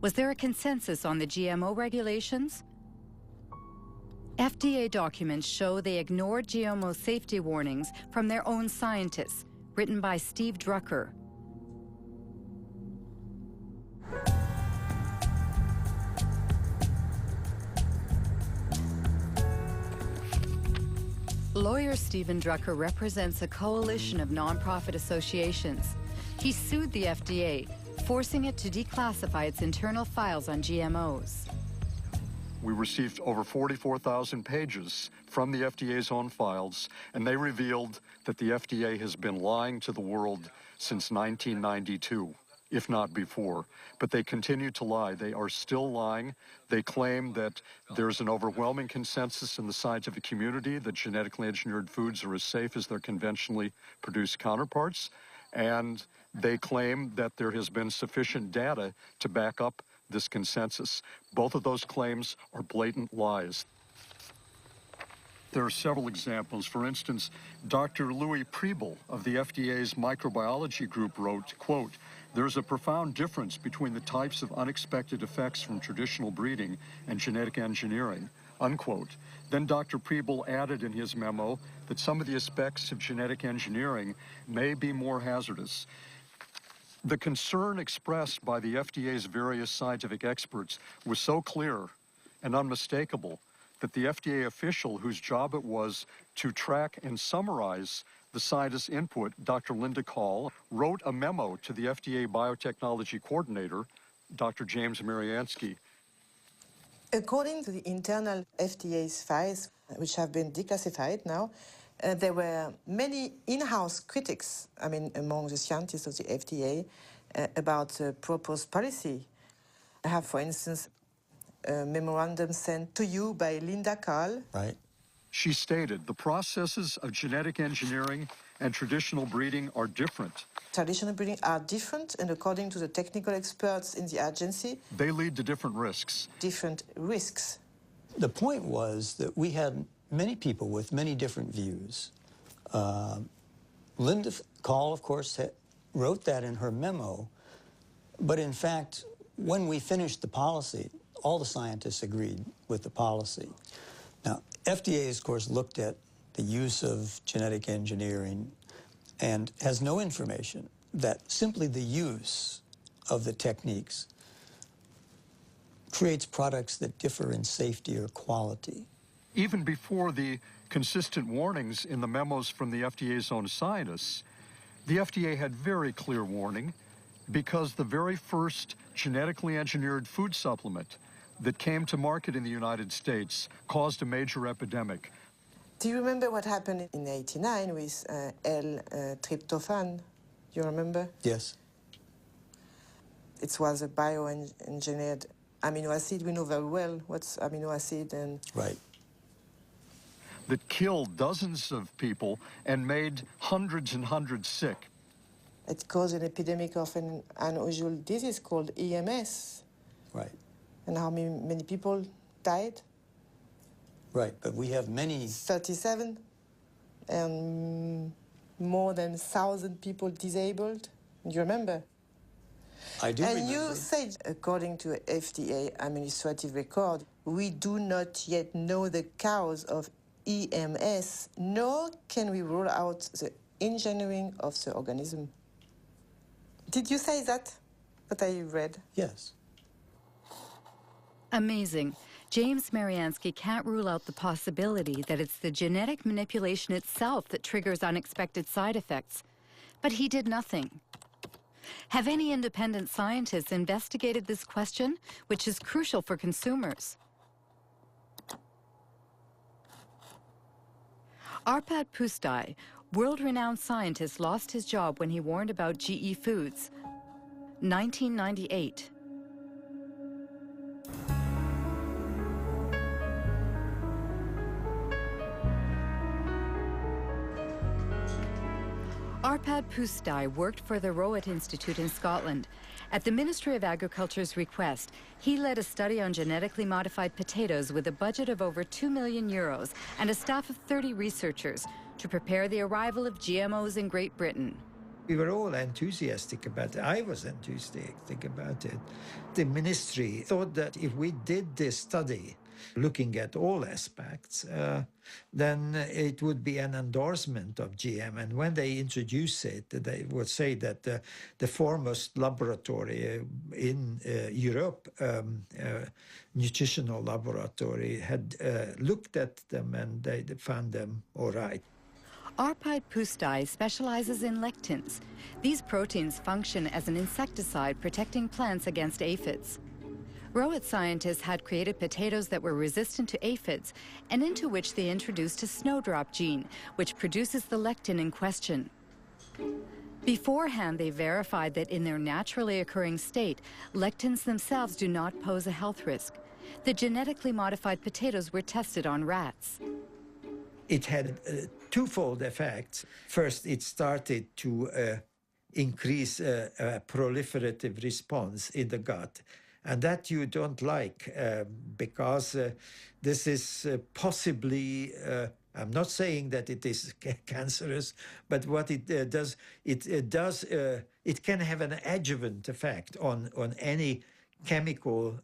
Was there a consensus on the GMO regulations? FDA documents show they ignored GMO safety warnings from their own scientists, written by Steve Drucker. Lawyer Stephen Drucker represents a coalition of nonprofit associations. He sued the FDA, forcing it to declassify its internal files on GMOs. We received over 44,000 pages from the FDA's own files, and they revealed that the FDA has been lying to the world since 1992, if not before. But they continue to lie. They are still lying. They claim that there's an overwhelming consensus in the scientific community that genetically engineered foods are as safe as their conventionally produced counterparts. And they claim that there has been sufficient data to back up this consensus. Both of those claims are blatant lies. There are several examples. For instance, Dr. Louis Priebel of the FDA's microbiology group wrote, quote, "There's a profound difference between the types of unexpected effects from traditional breeding and genetic engineering," unquote. Then Dr. Priebel added in his memo that some of the aspects of genetic engineering may be more hazardous. The concern expressed by the FDA's various scientific experts was so clear and unmistakable that the FDA official whose job it was to track and summarize the scientists' input, Dr. Linda Call, wrote a memo to the FDA biotechnology coordinator, Dr. James Mariansky. According to the internal FDA's files, which have been declassified now, there were many in-house critics, among the scientists of the FDA, about the proposed policy. I have, for instance, a memorandum sent to you by Linda Call. Right. She stated, "The processes of genetic engineering and traditional breeding are different. Traditional breeding are different, and according to the technical experts in the agency, they lead to different risks." Different risks. The point was that we had many people with many different views. Linda Call, of course, wrote that in her memo, but in fact, when we finished the policy, all the scientists agreed with the policy. Now, FDA, of course, looked at the use of genetic engineering and has no information that simply the use of the techniques creates products that differ in safety or quality. Even before the consistent warnings in the memos from the FDA's own scientists, the FDA had very clear warning because the very first genetically engineered food supplement that came to market in the United States caused a major epidemic. Do you remember what happened in 1989 with L-tryptophan? You remember? Yes. It was a bioengineered amino acid. We know very well what's amino acid and... Right. That killed dozens of people and made hundreds and hundreds sick. It caused an epidemic of an unusual disease called EMS. Right. And how many people died? Right, but we have many... 37, and more than 1,000 people disabled. You remember? I do remember. And you said, according to FDA administrative record, we do not yet know the cause of EMS, nor can we rule out the engineering of the organism. Did you say that? What I read? Yes. Amazing. James Mariansky can't rule out the possibility that it's the genetic manipulation itself that triggers unexpected side effects. But he did nothing. Have any independent scientists investigated this question, which is crucial for consumers? Arpad Pustai, world-renowned scientist, lost his job when he warned about GE Foods. 1998. Arpad Pustai worked for the Rowett Institute in Scotland. At the Ministry of Agriculture's request, he led a study on genetically modified potatoes with a budget of over €2 million and a staff of 30 researchers to prepare the arrival of GMOs in Great Britain. We were all enthusiastic about it. I was enthusiastic about it. The ministry thought that if we did this study, looking at all aspects, then it would be an endorsement of GM. And when they introduce it, they would say that the foremost laboratory in Europe, nutritional laboratory, had looked at them and they found them all right. Arpad Pustai specializes in lectins. These proteins function as an insecticide protecting plants against aphids. Rowett scientists had created potatoes that were resistant to aphids and into which they introduced a snowdrop gene, which produces the lectin in question. Beforehand, they verified that in their naturally occurring state, lectins themselves do not pose a health risk. The genetically modified potatoes were tested on rats. It had twofold effects. First, it started to increase a proliferative response in the gut. And that you don't like because this is possibly, I'm not saying that it is cancerous, but what it does, it can have an adjuvant effect on any chemically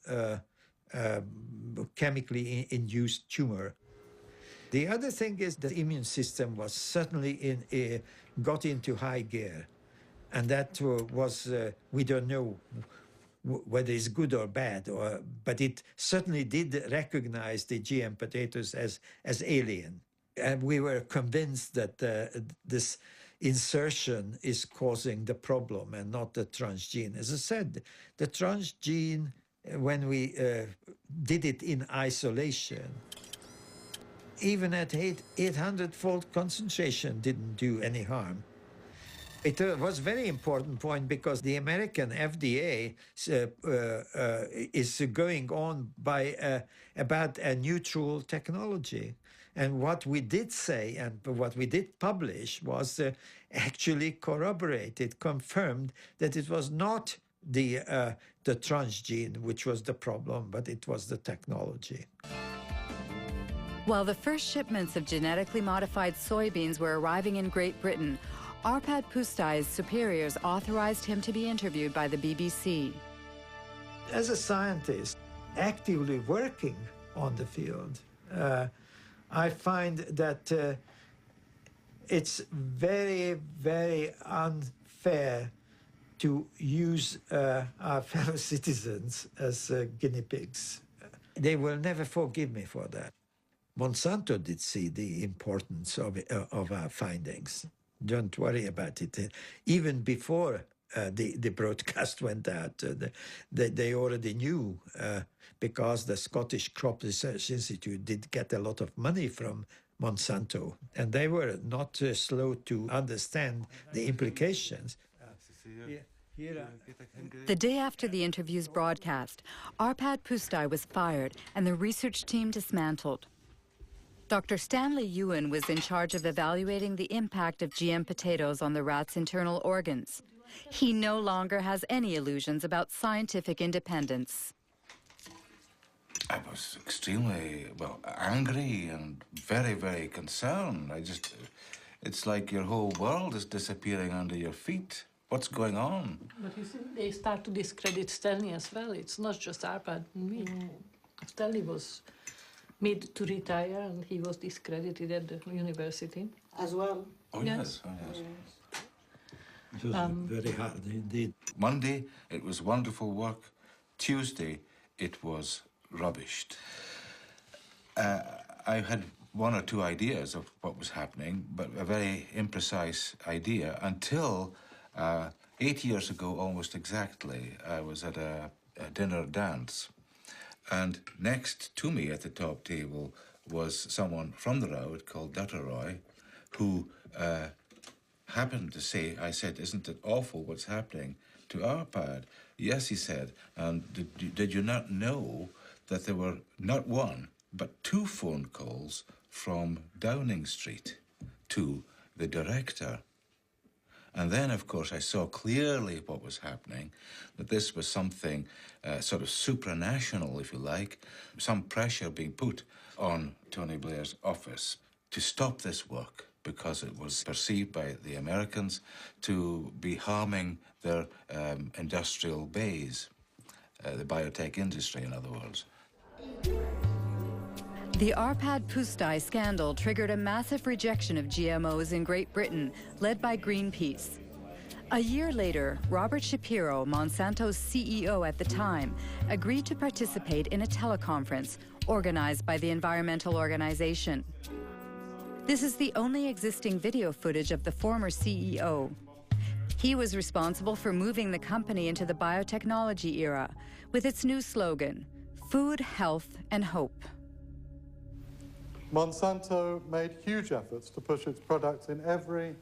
induced tumor. The other thing is the immune system was certainly got into high gear. And that was, we don't know whether it's good or bad, but it certainly did recognize the GM potatoes as alien. And we were convinced that this insertion is causing the problem and not the transgene. As I said, the transgene, when we did it in isolation, even at 800-fold concentration didn't do any harm. It was a very important point because the American FDA is going on by about a neutral technology. And what we did say and what we did publish was actually corroborated, confirmed that it was not the transgene which was the problem, but it was the technology. While the first shipments of genetically modified soybeans were arriving in Great Britain, Arpad Pustai's superiors authorized him to be interviewed by the BBC. As a scientist actively working on the field, I find that it's very, very unfair to use our fellow citizens as guinea pigs. They will never forgive me for that. Monsanto did see the importance of our findings. Don't worry about it. Even before the broadcast went out, they already knew because the Scottish Crop Research Institute did get a lot of money from Monsanto, and they were not slow to understand the implications. The day after the interview's broadcast, Arpad Pustai was fired and the research team dismantled. Dr. Stanley Ewan was in charge of evaluating the impact of GM potatoes on the rat's internal organs. He no longer has any illusions about scientific independence. I was extremely, well, angry and very, very concerned. It's like your whole world is disappearing under your feet. What's going on? But you see, they start to discredit Stanley as well. It's not just Arpad and me. Stanley was made to retire and he was discredited at the university. As well? Oh, yes. Oh, yes. It was very hard indeed. Monday, it was wonderful work. Tuesday, it was rubbished. I had one or two ideas of what was happening, but a very imprecise idea until 8 years ago, almost exactly, I was at a dinner dance. And next to me at the top table was someone from the road called Dutteroy, who happened to say, I said, isn't it awful what's happening to Arpad? Yes, he said, and did you not know that there were not one, but 2 phone calls from Downing Street to the director? And then, of course, I saw clearly what was happening, that this was something sort of supranational, if you like, some pressure being put on Tony Blair's office to stop this work because it was perceived by the Americans to be harming their industrial base, the biotech industry, in other words. The Arpad Pusztai scandal triggered a massive rejection of GMOs in Great Britain, led by Greenpeace. A year later, Robert Shapiro, Monsanto's CEO at the time, agreed to participate in a teleconference organized by the environmental organization. This is the only existing video footage of the former CEO. He was responsible for moving the company into the biotechnology era with its new slogan, Food, Health, and Hope. Monsanto made huge efforts to push its products in every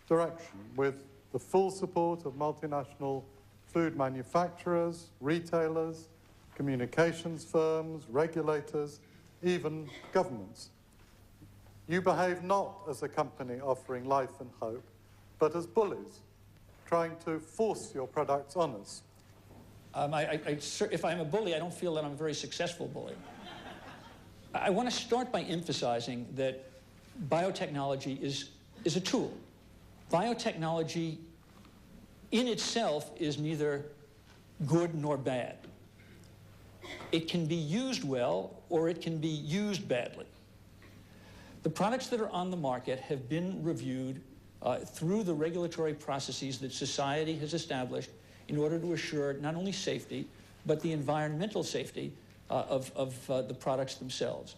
direction with the full support of multinational food manufacturers, retailers, communications firms, regulators, even governments. You behave not as a company offering life and hope, but as bullies, trying to force your products on us. If I'm a bully, I don't feel that I'm a very successful bully. I want to start by emphasizing that biotechnology is a tool. Biotechnology in itself is neither good nor bad. It can be used well or it can be used badly. The products that are on the market have been reviewed through the regulatory processes that society has established in order to assure not only safety, but the environmental safety of the products themselves.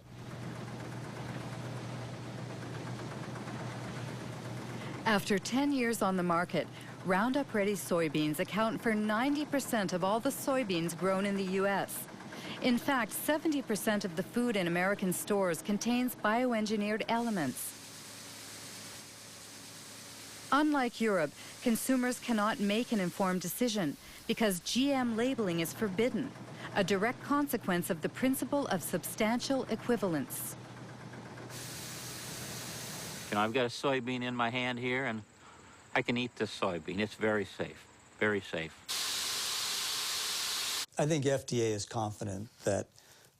After 10 years on the market, Roundup-ready soybeans account for 90% of all the soybeans grown in the U.S. In fact, 70% of the food in American stores contains bioengineered elements. Unlike Europe, consumers cannot make an informed decision because GM labeling is forbidden, a direct consequence of the principle of substantial equivalence. You know, I've got a soybean in my hand here, and I can eat this soybean. It's very safe, very safe. I think FDA is confident that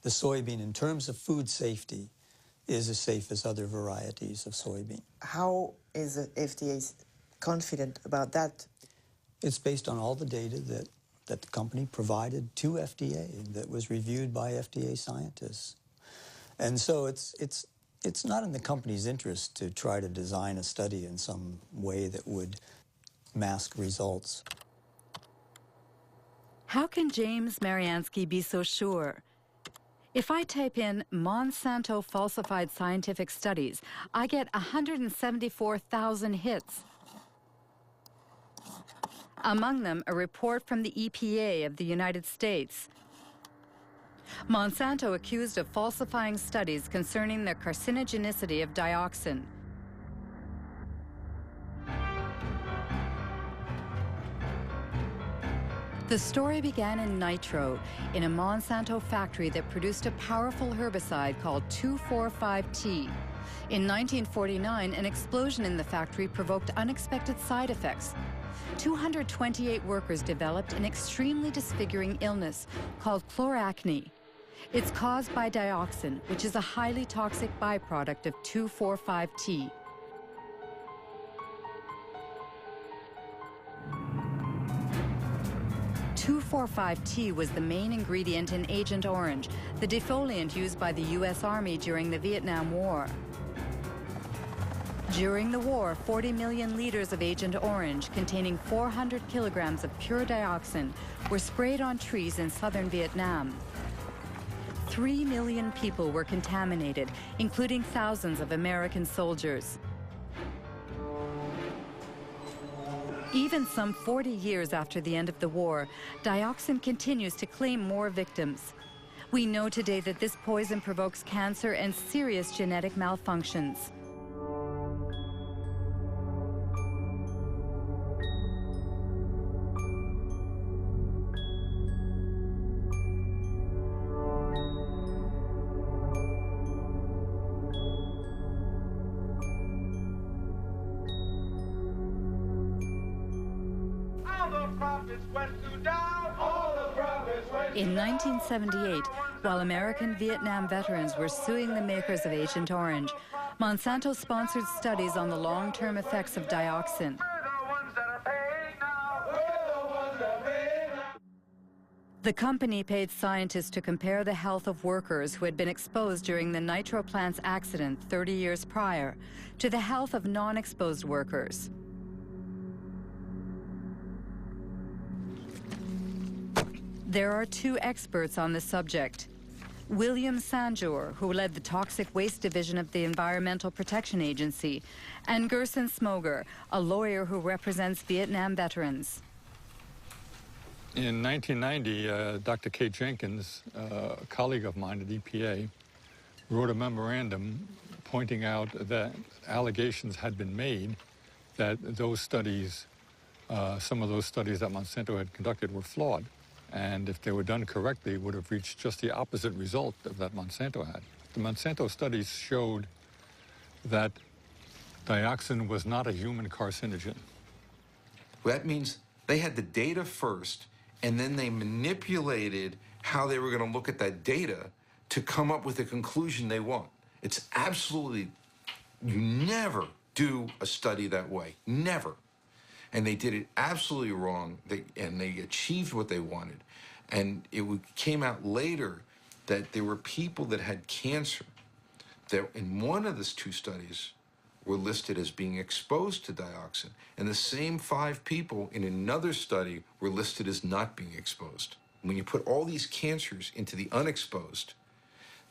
the soybean, in terms of food safety, is as safe as other varieties of soybean. How is the FDA confident about that? It's based on all the data that the company provided to FDA that was reviewed by FDA scientists. And so it's not in the company's interest to try to design a study in some way that would mask results. How can James Mariansky be so sure? If I type in Monsanto falsified scientific studies, I get 174,000 hits. Among them, a report from the EPA of the United States. Monsanto accused of falsifying studies concerning the carcinogenicity of dioxin. The story began in Nitro, in a Monsanto factory that produced a powerful herbicide called 2,4,5-T. In 1949, an explosion in the factory provoked unexpected side effects. 228 workers developed an extremely disfiguring illness called chloracne. It's caused by dioxin, which is a highly toxic byproduct of 2,4,5-T. T was the main ingredient in Agent Orange, the defoliant used by the U.S. Army during the Vietnam War. During the war, 40 million liters of Agent Orange, containing 400 kilograms of pure dioxin, were sprayed on trees in southern Vietnam. 3 million people were contaminated, including thousands of American soldiers. Even some 40 years after the end of the war, dioxin continues to claim more victims. We know today that this poison provokes cancer and serious genetic malfunctions. In 1978, while American Vietnam veterans were suing the makers of Agent Orange, Monsanto sponsored studies on the long-term effects of dioxin. The company paid scientists to compare the health of workers who had been exposed during the nitro plant's accident 30 years prior to the health of non-exposed workers. There are two experts on the subject. William Sanjour, who led the Toxic Waste Division of the Environmental Protection Agency, and Gerson Smoger, a lawyer who represents Vietnam veterans. In 1990, Dr. Kate Jenkins, a colleague of mine at EPA, wrote a memorandum pointing out that allegations had been made that those studies, some of those studies that Monsanto had conducted were flawed. And if they were done correctly, would have reached just the opposite result of that Monsanto had. The Monsanto studies showed that dioxin was not a human carcinogen. Well, that means they had the data first, and then they manipulated how they were going to look at that data to come up with the conclusion they want. It's absolutely, you never do a study that way, never. And they did it absolutely wrong, and they achieved what they wanted. And it came out later that there were people that had cancer that in one of these two studies were listed as being exposed to dioxin. And the same 5 people in another study were listed as not being exposed. When you put all these cancers into the unexposed,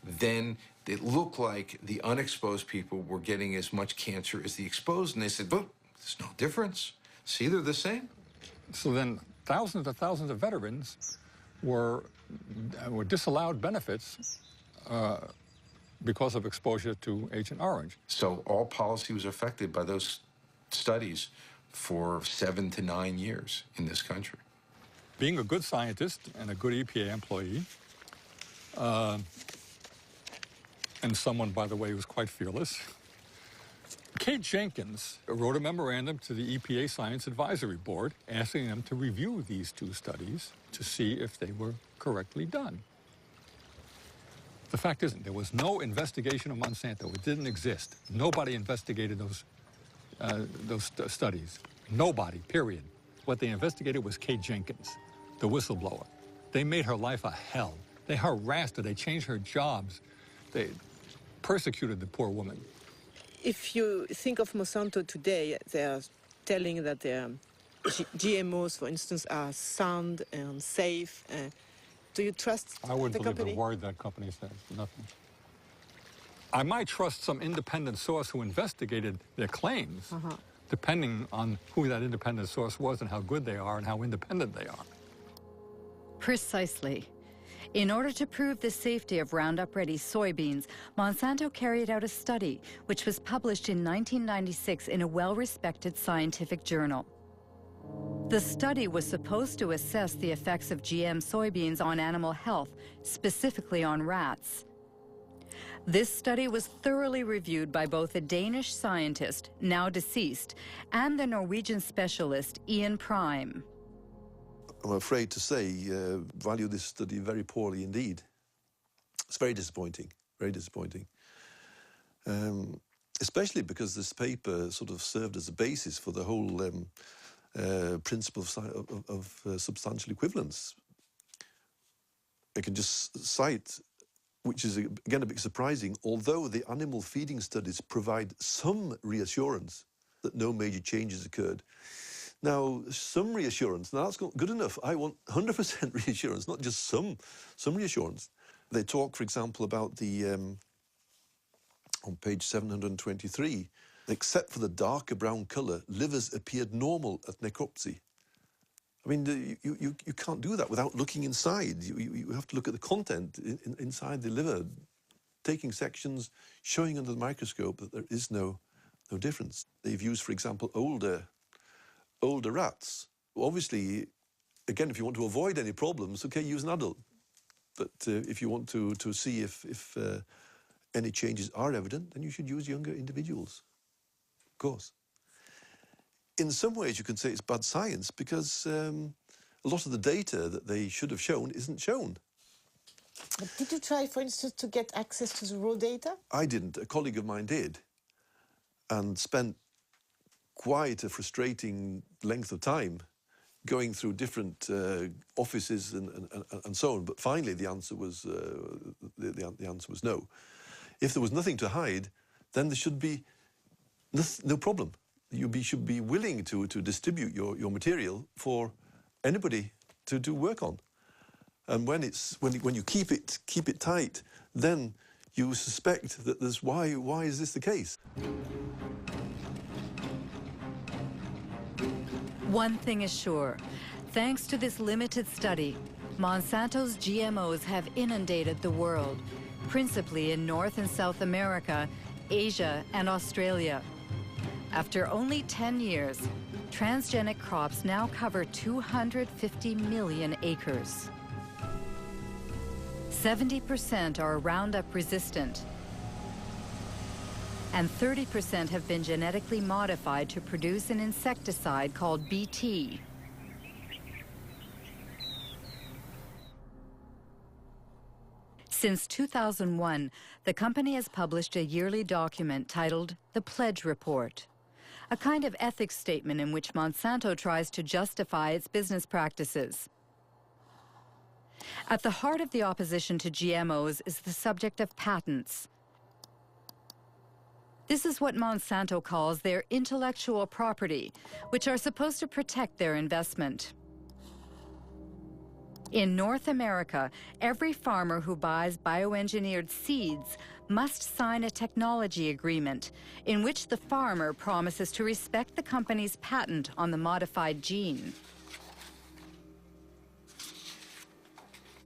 then it looked like the unexposed people were getting as much cancer as the exposed. And they said, but there's no difference. See, they're the same. So then thousands of veterans were disallowed benefits because of exposure to Agent Orange. So all policy was affected by those studies for 7 to 9 years in this country. Being a good scientist and a good EPA employee, and someone, by the way, who was quite fearless, Kate Jenkins wrote a memorandum to the EPA Science Advisory Board asking them to review these 2 studies to see if they were correctly done. The fact is, there was no investigation of Monsanto. It didn't exist. Nobody investigated those studies. Nobody, period. What they investigated was Kate Jenkins, the whistleblower. They made her life a hell. They harassed her. They changed her jobs. They persecuted the poor woman. If you think of Monsanto today, they are telling that their GMOs, for instance, are sound and safe. Do you trust the company? I wouldn't believe a word that company says, nothing. I might trust some independent source who investigated their claims, depending on who that independent source was and how good they are and how independent they are. Precisely. In order to prove the safety of Roundup-Ready soybeans, Monsanto carried out a study which was published in 1996 in a well-respected scientific journal. The study was supposed to assess the effects of GM soybeans on animal health, specifically on rats. This study was thoroughly reviewed by both a Danish scientist, now deceased, and the Norwegian specialist Ian Prime. I'm afraid to say, value this study very poorly indeed. It's very disappointing, very disappointing. Especially because this paper sort of served as a basis for the whole principle of substantial equivalence. I can just cite, which is again a bit surprising, although the animal feeding studies provide some reassurance that no major changes occurred. Now, some reassurance, now that's not good enough. I want 100% reassurance, not just some reassurance. They talk, for example, about the, on page 723, except for the darker brown colour, livers appeared normal at necropsy. I mean, you can't do that without looking inside. You have to look at the content inside the liver, taking sections, showing under the microscope that there is no difference. They've used, for example, older rats. Obviously, again, if you want to avoid any problems, okay, use an adult. But if you want to see if any changes are evident, then you should use younger individuals, of course. In some ways, you can say it's bad science because a lot of the data that they should have shown isn't shown. But did you try, for instance, to get access to the raw data? I didn't. A colleague of mine did, and spent quite a frustrating length of time going through different offices and so on. But finally, the answer was the answer was no. If there was nothing to hide, then there should be no problem. You should be willing to distribute your material for anybody to do work on. And when you keep it tight, then you suspect that there's why is this the case? One thing is sure, thanks to this limited study, Monsanto's GMOs have inundated the world, principally in North and South America, Asia, and Australia. After only 10 years, transgenic crops now cover 250 million acres. 70% are Roundup resistant, and 30% have been genetically modified to produce an insecticide called Bt. Since 2001, the company has published a yearly document titled The Pledge Report, a kind of ethics statement in which Monsanto tries to justify its business practices. At the heart of the opposition to GMOs is the subject of patents. This is what Monsanto calls their intellectual property, which are supposed to protect their investment. In North America, every farmer who buys bioengineered seeds must sign a technology agreement in which the farmer promises to respect the company's patent on the modified gene.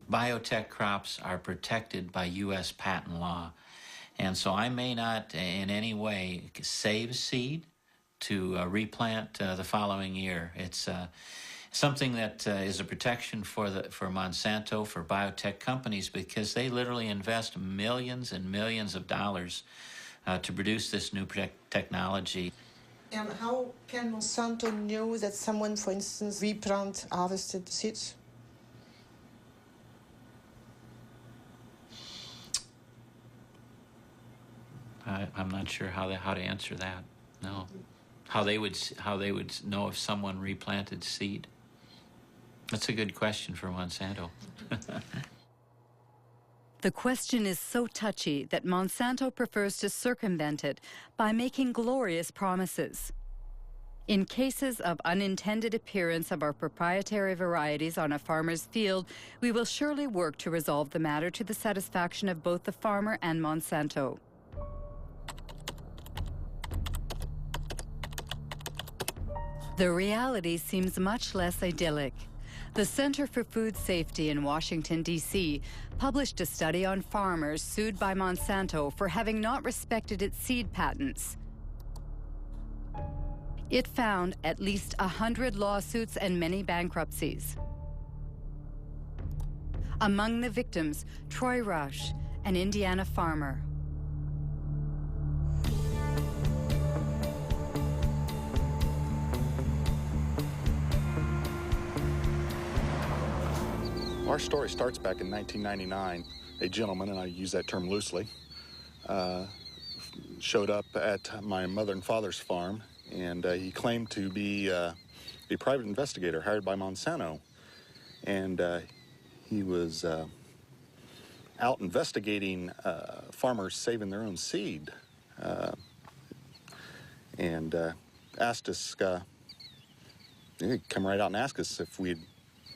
Biotech crops are protected by U.S. patent law. And so I may not in any way save seed to replant the following year. It's something that is a protection for Monsanto, for biotech companies, because they literally invest millions and millions of dollars to produce this new technology. And how can Monsanto know that someone, for instance, replant harvested seeds? I'm not sure how to answer that. No, how they would know if someone replanted seed. That's a good question for Monsanto. The question is so touchy that Monsanto prefers to circumvent it by making glorious promises. In cases of unintended appearance of our proprietary varieties on a farmer's field, we will surely work to resolve the matter to the satisfaction of both the farmer and Monsanto. The reality seems much less idyllic. The Center for Food Safety in Washington, D.C. published a study on farmers sued by Monsanto for having not respected its seed patents. It found at least 100 lawsuits and many bankruptcies. Among the victims, Troy Rush, an Indiana farmer. Our story starts back in 1999. A gentleman, and I use that term loosely, showed up at my mother and father's farm, and he claimed to be a private investigator hired by Monsanto. And he was out investigating farmers saving their own seed, and asked us, he'd come right out and ask us if we'd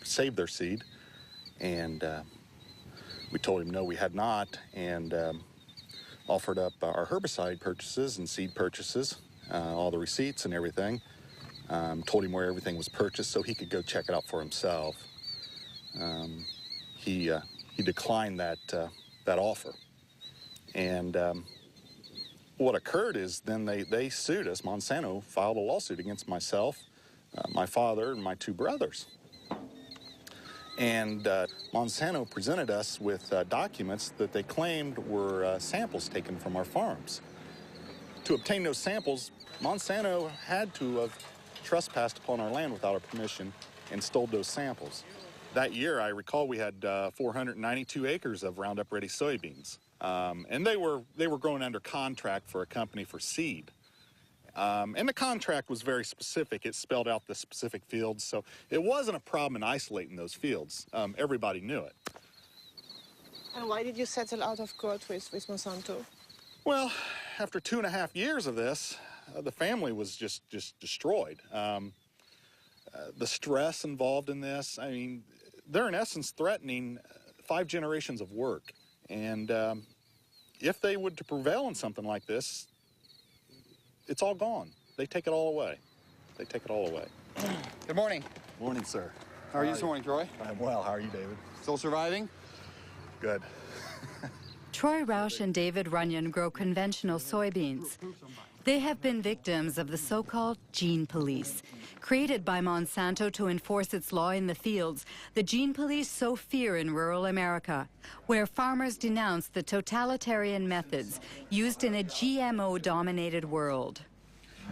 saved their seed. And we told him no, we had not, and offered up our herbicide purchases and seed purchases, all the receipts and everything. Told him where everything was purchased so he could go check it out for himself. He declined that offer. And what occurred is then they sued us. Monsanto filed a lawsuit against myself, my father, and my two brothers. And Monsanto presented us with documents that they claimed were samples taken from our farms. To obtain those samples, Monsanto had to have trespassed upon our land without our permission and stole those samples. That year, I recall we had 492 acres of Roundup Ready soybeans. And they were grown under contract for a company for seed. And the contract was very specific. It spelled out the specific fields, so it wasn't a problem in isolating those fields. Everybody knew it. And why did you settle out of court with Monsanto? Well, after 2.5 years of this, the family was just destroyed. The stress involved in this, I mean, they're in essence threatening 5 generations of work. And if they would to prevail in something like this, it's all gone. They take it all away. They take it all away. Good morning. Morning, sir. How are you this morning, Troy? I'm well. How are you, David? Still surviving? Good. Troy Roush and David Runyon grow conventional soybeans. They have been victims of the so-called gene police. Created by Monsanto to enforce its law in the fields, the gene police sow fear in rural America, where farmers denounce the totalitarian methods used in a GMO-dominated world.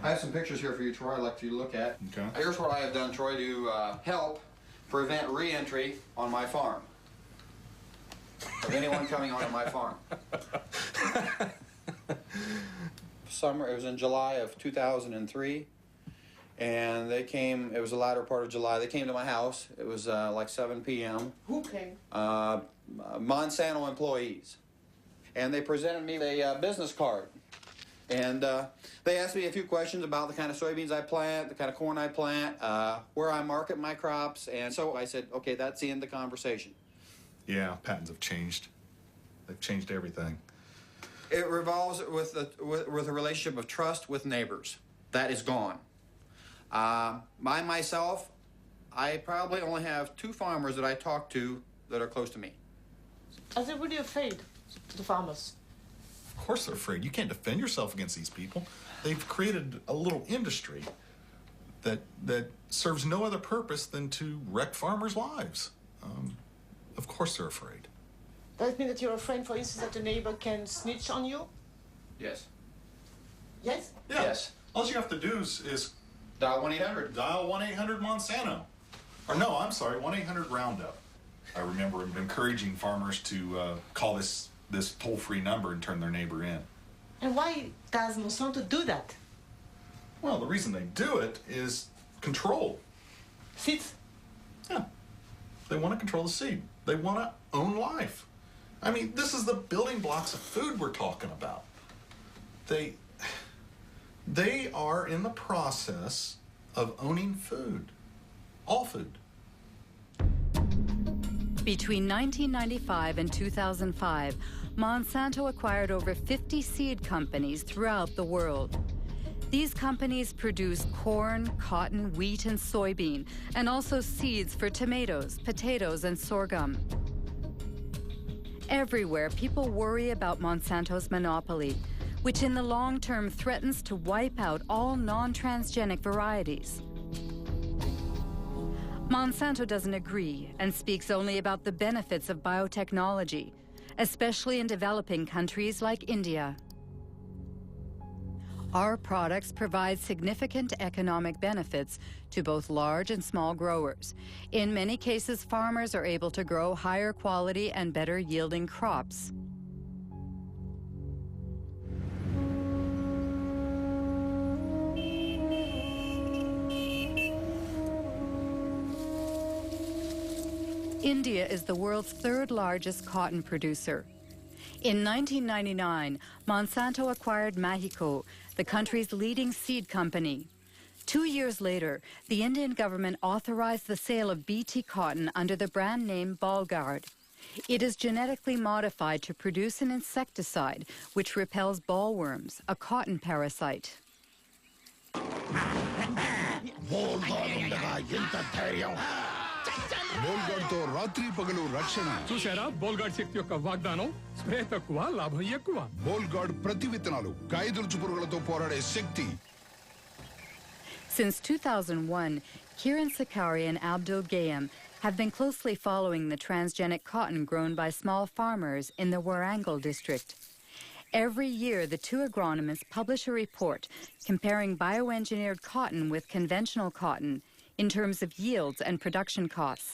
I have some pictures here for you, Troy, I'd like you to look at. Okay. Here's what I have done, Troy, to help prevent re-entry on my farm of anyone coming onto my farm. Summer, it was in July of 2003, and they came, it was the latter part of July, they came to my house. It was like 7 p.m. Who came? Monsanto employees. And they presented me a business card. And they asked me a few questions about the kind of soybeans I plant, the kind of corn I plant, where I market my crops. And so I said, okay, that's the end of the conversation. Yeah, patents have changed. They've changed everything. It revolves with a relationship of trust with neighbors. That is gone. Myself, I probably only have 2 farmers that I talk to that are close to me. Are they really afraid, the farmers? Of course they're afraid. You can't defend yourself against these people. They've created a little industry that serves no other purpose than to wreck farmers' lives. Of course they're afraid. Does it mean that you're afraid, for instance, that the neighbor can snitch on you? Yes. Yes? Yeah. Yes. All you have to do is dial 1-800. Dial 1-800 Monsanto. Or no, I'm sorry, 1-800 Roundup. I remember encouraging farmers to call this toll-free number and turn their neighbor in. And why does Monsanto do that? Well, the reason they do it is control. Seeds? Yeah. They want to control the seed. They want to own life. I mean, this is the building blocks of food we're talking about. They are in the process of owning food. All food. Between 1995 and 2005, Monsanto acquired over 50 seed companies throughout the world. These companies produce corn, cotton, wheat, and soybean, and also seeds for tomatoes, potatoes, and sorghum. Everywhere, people worry about Monsanto's monopoly. which in the long term threatens to wipe out all non-transgenic varieties. Monsanto doesn't agree and speaks only about the benefits of biotechnology, especially in developing countries like India. Our products provide significant economic benefits to both large and small growers. In many cases, farmers are able to grow higher quality and better yielding crops. India is the world's third largest cotton producer. In 1999, Monsanto acquired Mexico, the country's leading seed company. 2 years later, the Indian government authorized the sale of BT cotton under the brand name Bollgard. It is genetically modified to produce an insecticide which repels bollworms, a cotton parasite. బోల్గాడ్తో రాత్రి పగలు రక్షణ చూసారా బోల్గాడ్ శక్తి యొక్క వాగ్దానం spray తక్కువ లాభం ఎక్కువ బోల్గాడ్ ప్రతి విత్తనాలు కాయదులుచు పురుగులతో పోరాడే శక్తి. Since 2001, Kiran Sakari and Abdul Gayam have been closely following the transgenic cotton grown by small farmers in the Warangal district. Every year, the two agronomists publish a report comparing bioengineered cotton with conventional cotton in terms of yields and production costs.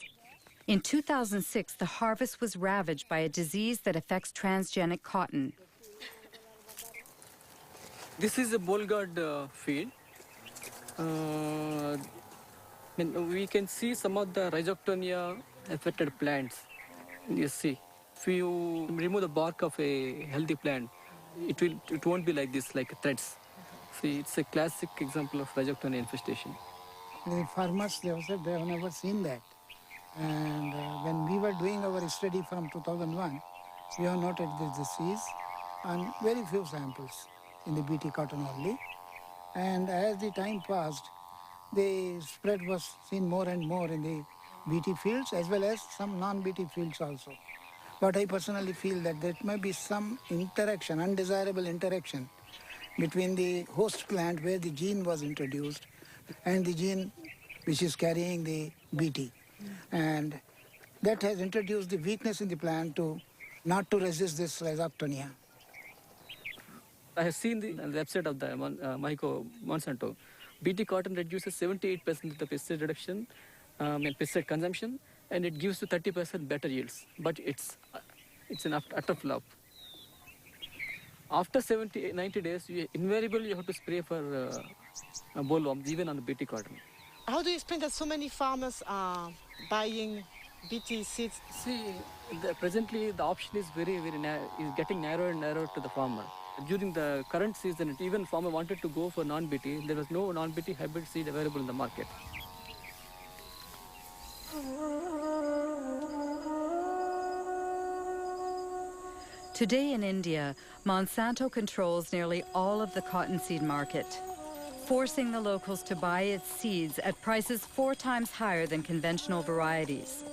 In 2006, the harvest was ravaged by a disease that affects transgenic cotton. This is a Bollgard field. We can see some of the rhizoctonia affected plants. You see, if you remove the bark of a healthy plant, it won't be like this, like threads. See, it's a classic example of rhizoctonia infestation. The farmers, they said they have never seen that. And when we were doing our study from 2001, we have noted this disease on very few samples in the BT cotton only. And as the time passed, the spread was seen more and more in the BT fields as well as some non-BT fields also. But I personally feel that there may be some interaction, undesirable interaction between the host plant where the gene was introduced and the gene which is carrying the BT. And that has introduced the weakness in the plant to not to resist this rhizoctonia. I have seen the website of the Monsanto. BT cotton reduces 78% of the pesticide reduction and pesticide consumption, and it gives to 30% better yields. But it's an utter flop. After 90 days, invariably you have to spray for bollworms, even on the BT cotton. How do you explain that so many farmers are buying BT seeds? See, presently the option is is getting narrower and narrower to the farmer. During the current season, even farmer wanted to go for non-BT. There was no non-BT hybrid seed available in the market. Today in India, Monsanto controls nearly all of the cottonseed market, forcing the locals to buy its seeds at prices 4 times higher than conventional varieties.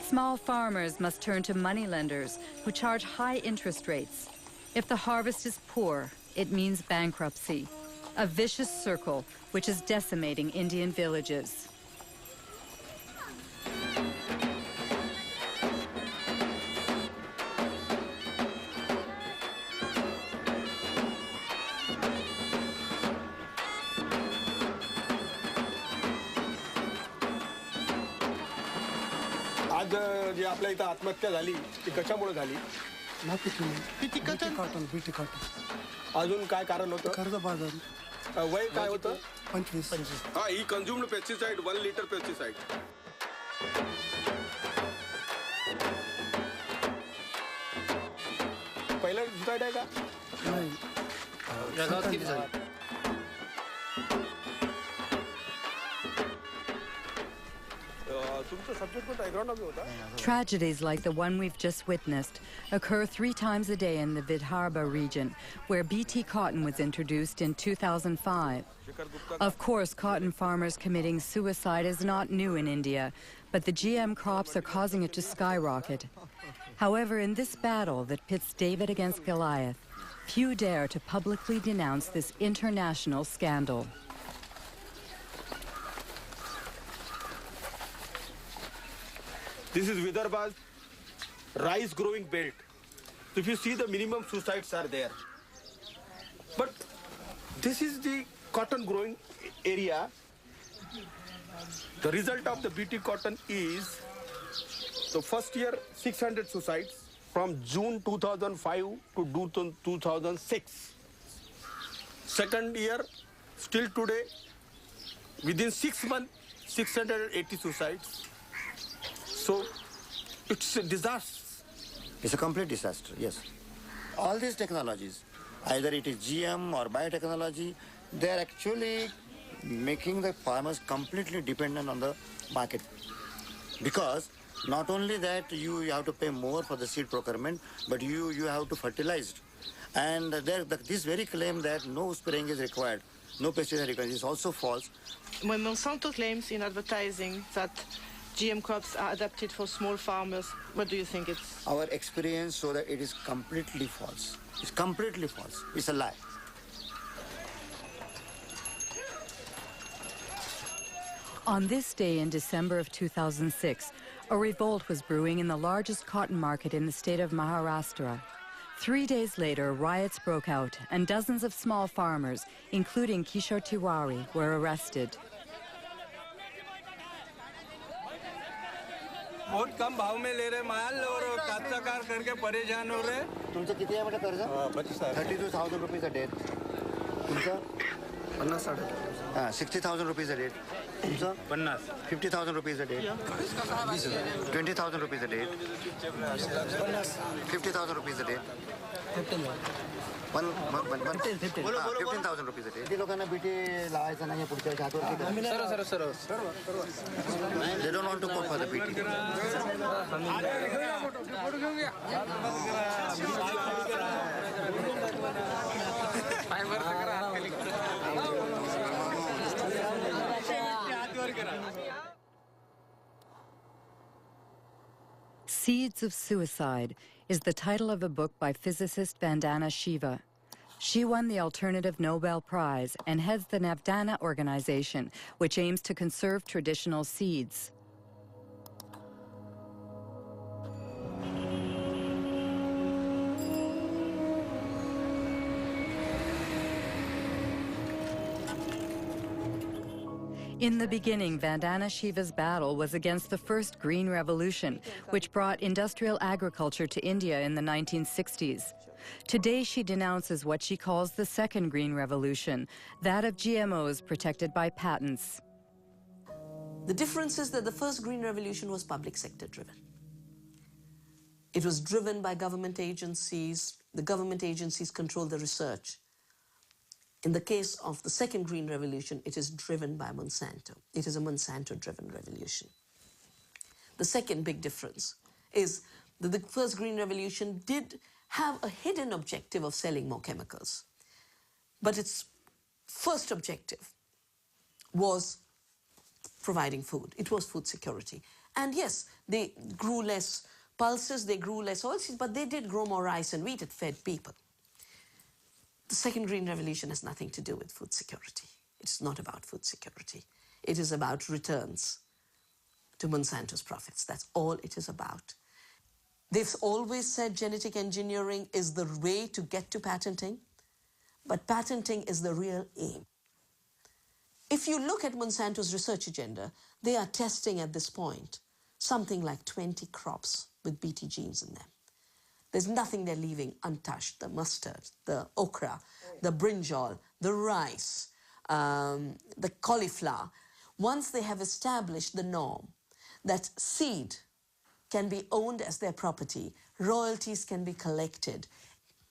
Small farmers must turn to moneylenders who charge high interest rates. If the harvest is poor, it means bankruptcy, a vicious circle which is decimating Indian villages. आज जी आपल्या इथं आत्महत्या झाली ती कशामुळे झाली BT cotton. BT cotton अजून काय कारण होतं कर्जबाजारी वय काय होतं 25 हा ही कन्झ्युम्ड पेस्टिसाइड 1 लिटर पेस्टिसाइड पहिला डिसाइड आहे का नाही जगात किती झाली Tragedies like the one we've just witnessed occur 3 times a day in the Vidarbha region, where BT cotton was introduced in 2005. Of course, cotton farmers committing suicide is not new in India, but the GM crops are causing it to skyrocket. However, in this battle that pits David against Goliath, Few dare to publicly denounce this international scandal. This is Vidarbha's rice growing belt. So if you see, the minimum suicides are there. But this is the cotton growing area. The result of the BT cotton is, the first year 600 suicides from June 2005 to 2006. Second year, still today, within 6 months, 680 suicides. So it's a disaster. It's a complete disaster, yes. All these technologies, either it is GM or biotechnology, they are actually making the farmers completely dependent on the market. Because not only that you have to pay more for the seed procurement, but you have to fertilize it. And this very claim that no spraying is required, no pesticide required, is also false. When Monsanto claims in advertising that GM crops are adapted for small farmers, what do you think it's? Our experience shows that it is completely false. It's completely false. It's a lie. On this day in December of 2006, a revolt was brewing in the largest cotton market in the state of Maharashtra. 3 days later, riots broke out and dozens of small farmers, including Kishore Tiwari, were arrested. बहुत कम भाव में ले रहे माल और काश्तकार करके परेशान हो रहे. तुमचं किती आहे बेटा कर्ज? 32,000 rupees a day. तुमचं 60,000 rupees a day. तुमचं 50,000 rupees a day. 20,000 rupees a day. 50,000 rupees a day. 15,000 rupees a day. किती लोकांना बीटी लावायचा नाही पुढच्या हातवर? सर्व. They don't want to go for the BT. Seeds of Suicide is the title of a book by physicist Vandana Shiva. She won the Alternative Nobel Prize and heads the Navdana organization, which aims to conserve traditional seeds. In the beginning, Vandana Shiva's battle was against the first Green Revolution, which brought industrial agriculture to India in the 1960s. Today, she denounces what she calls the second Green Revolution, that of GMOs protected by patents. The difference is that the first Green Revolution was public sector driven. It was driven by government agencies. The government agencies control the research. In the case of the second Green Revolution, it is driven by Monsanto. It is a Monsanto-driven revolution. The second big difference is that the first Green Revolution did have a hidden objective of selling more chemicals. But its first objective was providing food. It was food security. And yes, they grew less pulses, they grew less oilseeds, but they did grow more rice and wheat. It fed people. The second Green Revolution has nothing to do with food security. It's not about food security. It is about returns to Monsanto's profits. That's all it is about. They've always said genetic engineering is the way to get to patenting, but patenting is the real aim. If you look at Monsanto's research agenda, they are testing at this point something like 20 crops with BT genes in them. There's nothing they're leaving untouched. The mustard, the okra, the brinjal, the rice, the cauliflower. Once they have established the norm that seed can be owned as their property, royalties can be collected,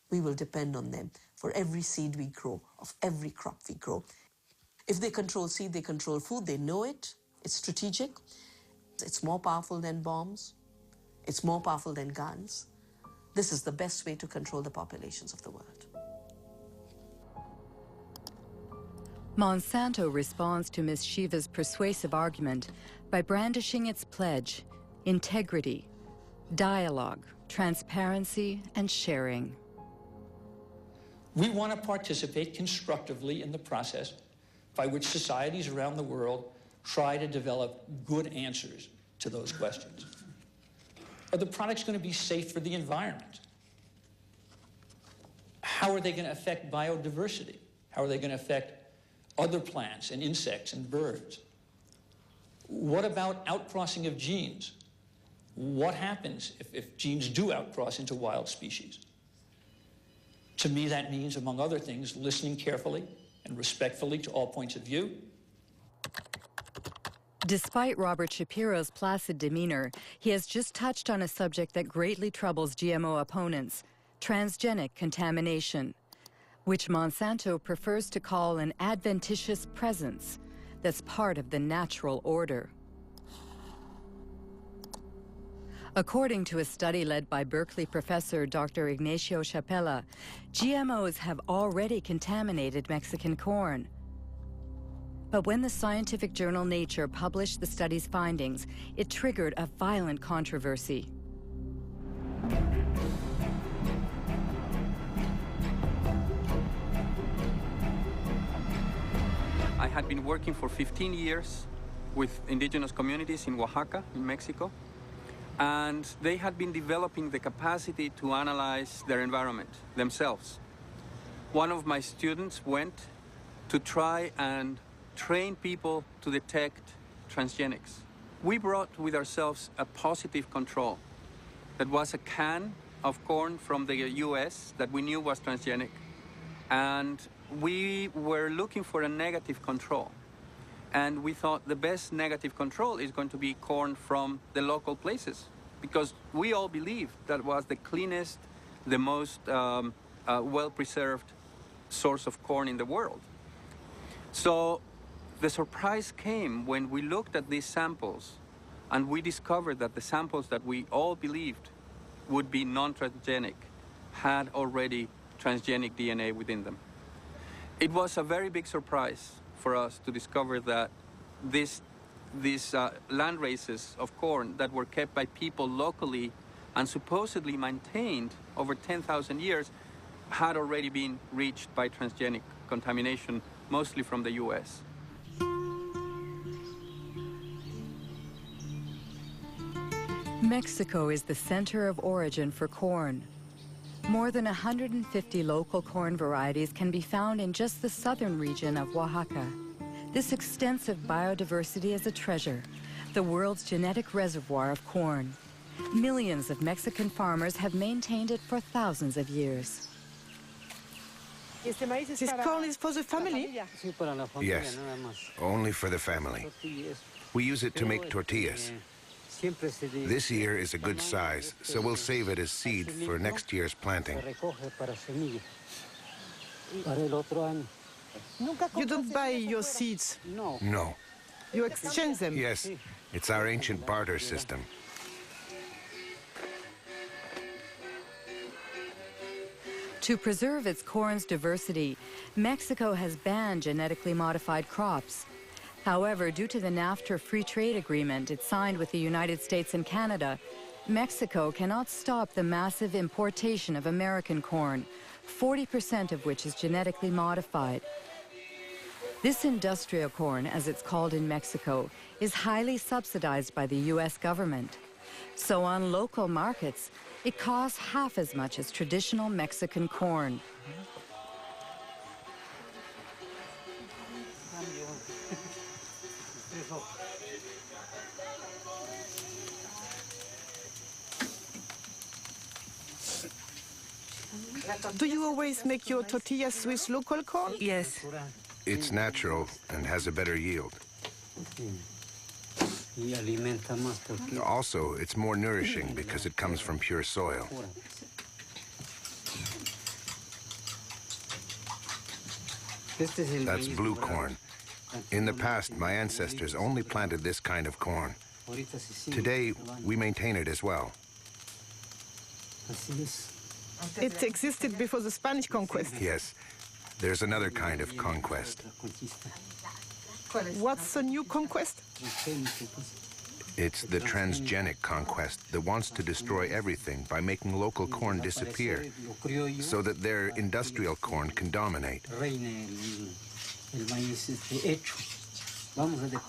we will depend on them for every seed we grow, of every crop we grow. If they control seed, they control food, they know it, it's strategic, it's more powerful than bombs, it's more powerful than guns. This is the best way to control the populations of the world. Monsanto responds to Ms. Shiva's persuasive argument by brandishing its pledge: integrity, dialogue, transparency, and sharing. We want to participate constructively in the process by which societies around the world try to develop good answers to those questions. Are the products going to be safe for the environment? How are they going to affect biodiversity? How are they going to affect other plants and insects and birds? What about outcrossing of genes? What happens if genes do outcross into wild species? To me, that means, among other things, listening carefully and respectfully to all points of view. Despite Robert Shapiro's placid demeanor, he has just touched on a subject that greatly troubles GMO opponents: transgenic contamination, which Monsanto prefers to call an adventitious presence that's part of the natural order. According to a study led by Berkeley professor Dr. Ignacio Chapela, GMOs have already contaminated Mexican corn. But when the scientific journal Nature published the study's findings, it triggered a violent controversy. I had been working for 15 years with indigenous communities in Oaxaca, in Mexico, and they had been developing the capacity to analyze their environment themselves. One of my students went to try and train people to detect transgenics. We brought with ourselves a positive control. That was a can of corn from the US that we knew was transgenic, and we were looking for a negative control. And we thought the best negative control is going to be corn from the local places, because we all believed that was the cleanest, the most well-preserved source of corn in the world. So the surprise came when we looked at these samples and we discovered that the samples that we all believed would be non-transgenic had already transgenic DNA within them. It was a very big surprise for us to discover that these land races of corn that were kept by people locally and supposedly maintained over 10,000 years had already been reached by transgenic contamination, mostly from the US. Mexico is the center of origin for corn. More than 150 local corn varieties can be found in just the southern region of Oaxaca. This extensive biodiversity is a treasure, the world's genetic reservoir of corn. Millions of Mexican farmers have maintained it for thousands of years. This corn is for the family? Yes, only for the family. We use it to make tortillas. This year is a good size, so we'll save it as seed for next year's planting. You don't buy your seeds? No. You exchange them? Yes, it's our ancient barter system. To preserve its corn's diversity, Mexico has banned genetically modified crops. However, due to the NAFTA free trade agreement it signed with the United States and Canada, Mexico cannot stop the massive importation of American corn, 40% of which is genetically modified. This industrial corn, as it's called in Mexico, is highly subsidized by the U.S. government. So on local markets, it costs half as much as traditional Mexican corn. Do you always make your tortillas with local corn? Yes. It's natural and has a better yield. Also, it's more nourishing because it comes from pure soil. That's blue corn. In the past, my ancestors only planted this kind of corn. Today, we maintain it as well. It existed before the Spanish conquest. Yes, there's another kind of conquest. What's a new conquest? It's the transgenic conquest that wants to destroy everything by making local corn disappear so that their industrial corn can dominate.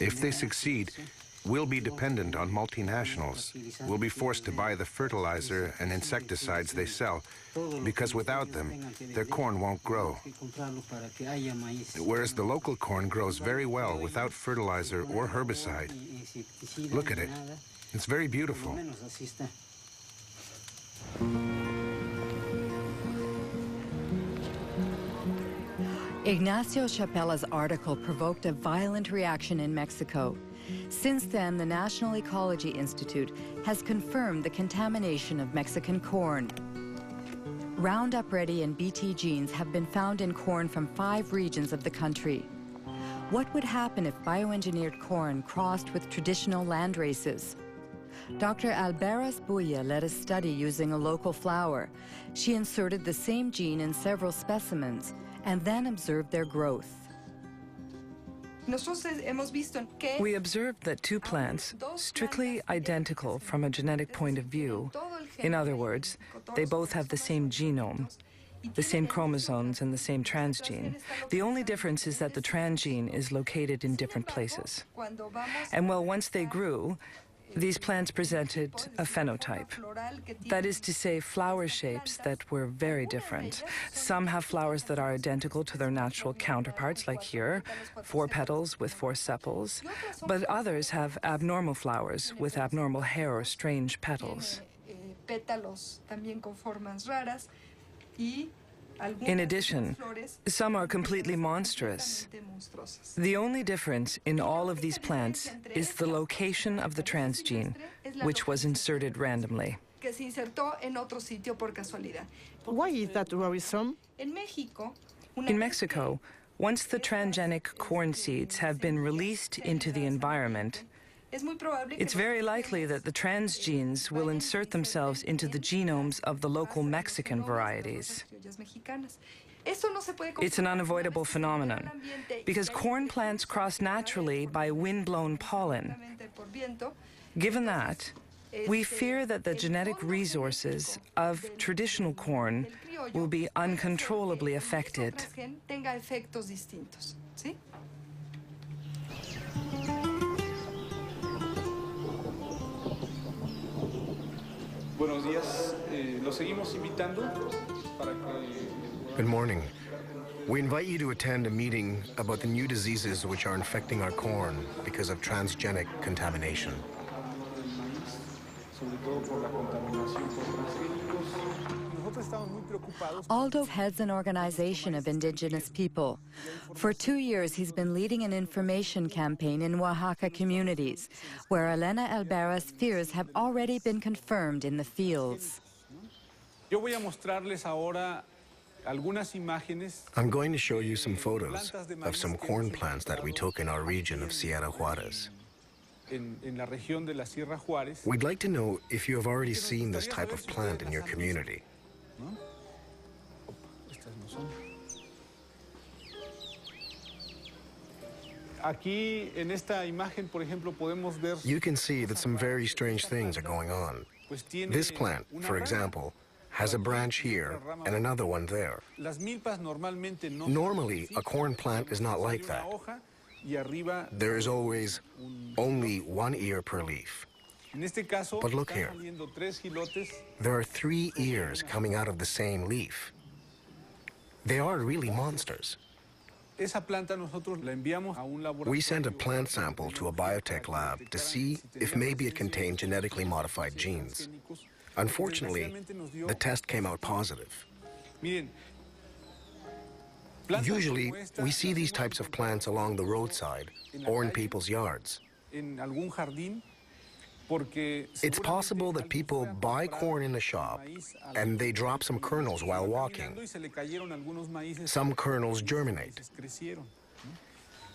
If they succeed, we'll be dependent on multinationals. We'll be forced to buy the fertilizer and insecticides they sell, because without them, their corn won't grow. Whereas the local corn grows very well without fertilizer or herbicide. Look at it. It's very beautiful. Ignacio Chapela's article provoked a violent reaction in Mexico. Since then, the National Ecology Institute has confirmed the contamination of Mexican corn. Roundup Ready and Bt genes have been found in corn from 5 regions of the country. What would happen if bioengineered corn crossed with traditional land races? Dr. Alberas Buya led a study using a local flower. She inserted the same gene in several specimens and then observed their growth. We observed that 2 plants, strictly identical from a genetic point of view, in other words, they both have the same genome, the same chromosomes and the same transgene. The only difference is that the transgene is located in different places. And well, once they grew, these plants presented a phenotype. That is to say, flower shapes that were very different. Some have flowers that are identical to their natural counterparts, like here, 4 petals with 4 sepals, but others have abnormal flowers with abnormal hair or strange petals. In addition, some are completely monstrous. The only difference in all of these plants is the location of the transgene, which was inserted randomly. Why is that worrisome? In Mexico, once the transgenic corn seeds have been released into the environment, it's very likely that the transgenes will insert themselves into the genomes of the local Mexican varieties. It's an unavoidable phenomenon, because corn plants cross naturally by wind-blown pollen. Given that, we fear that the genetic resources of traditional corn will be uncontrollably affected. Buenos días, los seguimos invitando para que... Good morning. We invite you to attend a meeting about the new diseases which are infecting our corn because of transgenic contamination. Aldo heads an organization of indigenous people. For 2 years, he's been leading an information campaign in Oaxaca communities, where Elena Alberas' fears have already been confirmed in the fields. I'm going to show you some photos of some corn plants that we took in our region of Sierra Juarez. We'd like to know if you have already seen this type of plant in your community. You can see that some very strange things are going on. This plant, for example, has a branch here and another one there. Normally, a corn plant is not like that. There is always only 1 ear per leaf. But look here. There are 3 ears coming out of the same leaf. They are really monsters. We sent a plant sample to a biotech lab to see if maybe it contained genetically modified genes. Unfortunately, the test came out positive. Usually, we see these types of plants along the roadside or in people's yards. It's possible that people buy corn in a shop and they drop some kernels while walking. Some kernels germinate.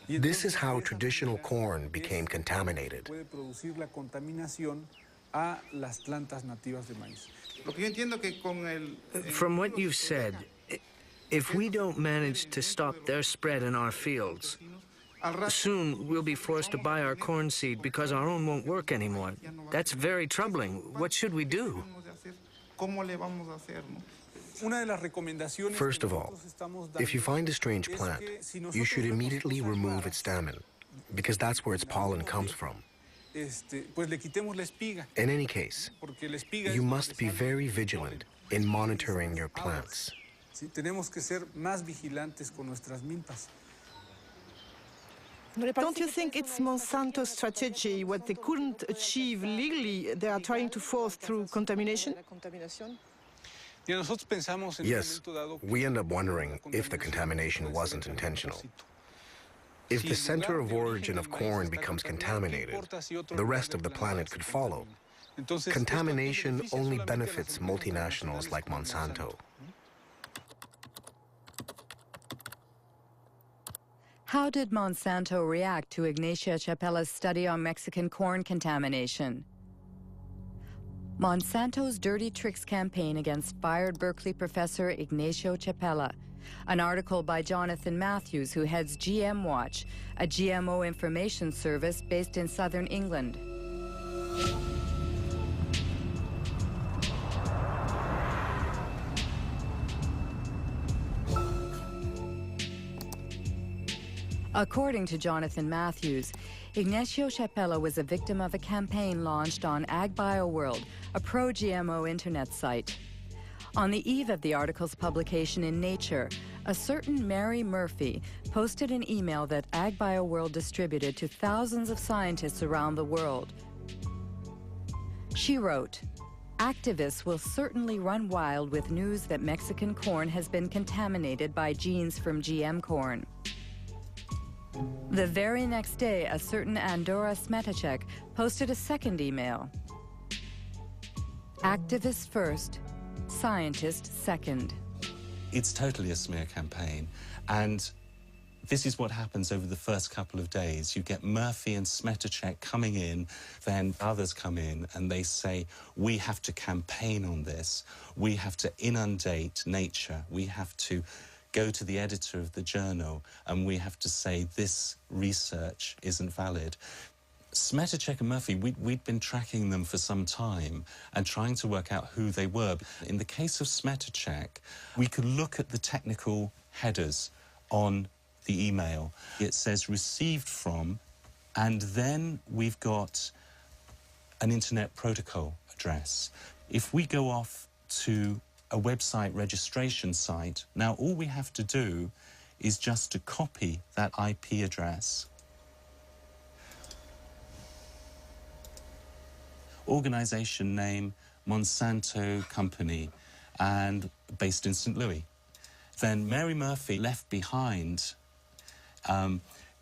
This is how traditional corn became contaminated. From what you've said, if we don't manage to stop their spread in our fields, Soon, we'll be forced to buy our corn seed because our own won't work anymore. That's very troubling. What should we do? First of all, if you find a strange plant, you should immediately remove its stamen, because that's where its pollen comes from. In any case, you must be very vigilant in monitoring your plants. Don't you think it's Monsanto's strategy? What they couldn't achieve legally, they are trying to force through contamination? Yes, we end up wondering if the contamination wasn't intentional. If the center of origin of corn becomes contaminated, the rest of the planet could follow. Contamination only benefits multinationals like Monsanto. How did Monsanto react to Ignacio Chapella's study on Mexican corn contamination? Monsanto's Dirty Tricks campaign against fired Berkeley professor Ignacio Chapella. An article by Jonathan Matthews, who heads GM Watch, a GMO information service based in southern England. According to Jonathan Matthews, Ignacio Chapella was a victim of a campaign launched on AgBioWorld, a pro-GMO internet site. On the eve of the article's publication in Nature, a certain Mary Murphy posted an email that AgBioWorld distributed to thousands of scientists around the world. She wrote, "Activists will certainly run wild with news that Mexican corn has been contaminated by genes from GM corn." The very next day, a certain Andora Smetacek posted a second email. "Activists first, scientist second." It's totally a smear campaign, and this is what happens over the first couple of days. You get Murphy and Smetacek coming in, then others come in, and they say, we have to campaign on this. We have to inundate Nature. We have to go to the editor of the journal, and we have to say this research isn't valid. Smetacek and Murphy, we'd been tracking them for some time and trying to work out who they were. In the case of Smetacek, we could look at the technical headers on the email. It says received from, and then we've got an internet protocol address. If we go off to a website registration site, now all we have to do is just to copy that IP address. Organization name, Monsanto Company, and based in St. Louis. Then Mary Murphy left behind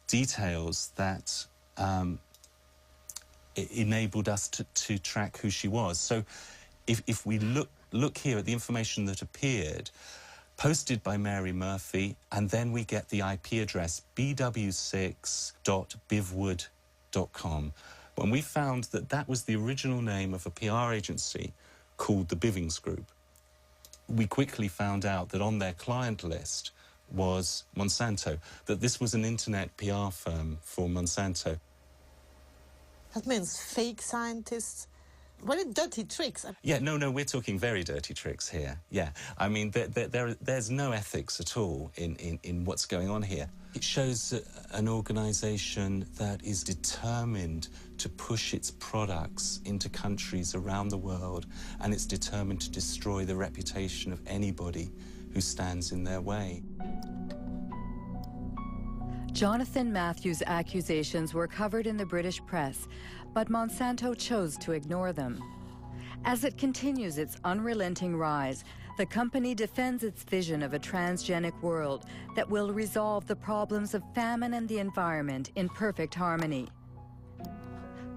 details that enabled us to track who she was. So if we look here at the information that appeared, posted by Mary Murphy, and then we get the IP address bw6.bivwood.com. When we found that that was the original name of a PR agency called the Bivings Group, we quickly found out that on their client list was Monsanto, that this was an internet PR firm for Monsanto. That means fake scientists. What dirty tricks? Yeah, no, we're talking very dirty tricks here. Yeah, I mean, there's no ethics at all in what's going on here. It shows an organization that is determined to push its products into countries around the world, and it's determined to destroy the reputation of anybody who stands in their way. Jonathan Matthews' accusations were covered in the British press, but Monsanto chose to ignore them. As it continues its unrelenting rise, the company defends its vision of a transgenic world that will resolve the problems of famine and the environment in perfect harmony.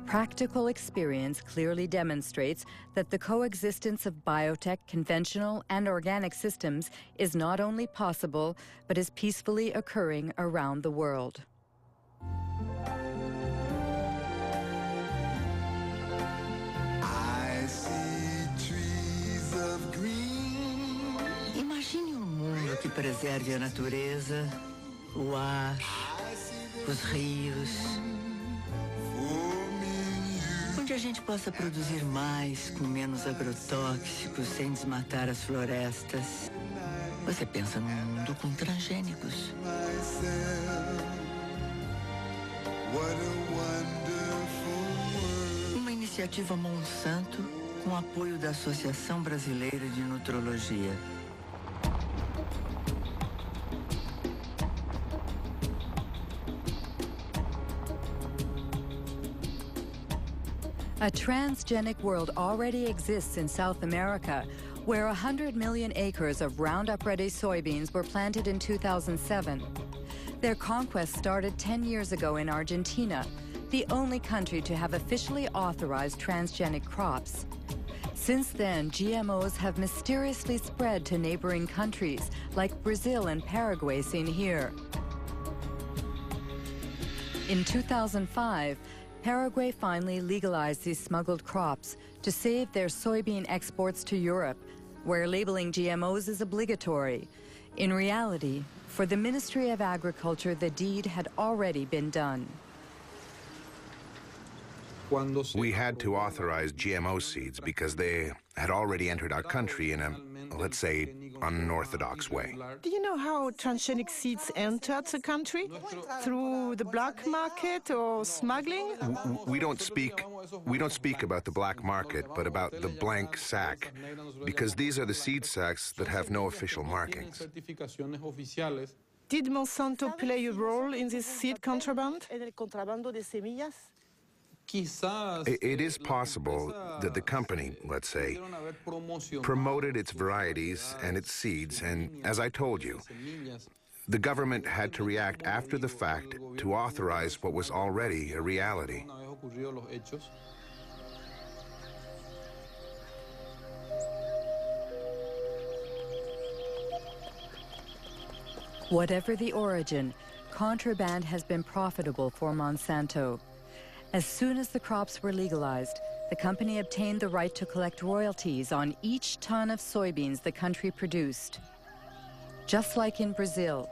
Practical experience clearly demonstrates that the coexistence of biotech, conventional, and organic systems is not only possible, but is peacefully occurring around the world. I see trees of green. Imagine mundo que preserve a natureza, o ar, os rios, onde a gente possa produzir mais com menos agrotóxicos, sem desmatar as florestas. Você pensa num mundo com transgênicos. Uma iniciativa Monsanto com apoio da Associação Brasileira de Nutrologia. A transgenic world already exists in South America, where 100 million acres of Roundup-ready soybeans were planted in 2007. Their conquest started 10 years ago in Argentina, the only country to have officially authorized transgenic crops. Since then, GMOs have mysteriously spread to neighboring countries, like Brazil and Paraguay seen here. In 2005, Paraguay finally legalized these smuggled crops to save their soybean exports to Europe, where labeling GMOs is obligatory. In reality, for the Ministry of Agriculture, the deed had already been done. We had to authorize GMO seeds because they had already entered our country in a, let's say, unorthodox way. Do you know how transgenic seeds entered the country? Through the black market or smuggling? We don't speak about the black market, but about the blank sack, because these are the seed sacks that have no official markings. Did Monsanto play a role in this seed contraband? It is possible that the company, let's say, promoted its varieties and its seeds, and as I told you, the government had to react after the fact to authorize what was already a reality. Whatever the origin, contraband has been profitable for Monsanto. As soon as the crops were legalized, the company obtained the right to collect royalties on each ton of soybeans the country produced. Just like in Brazil.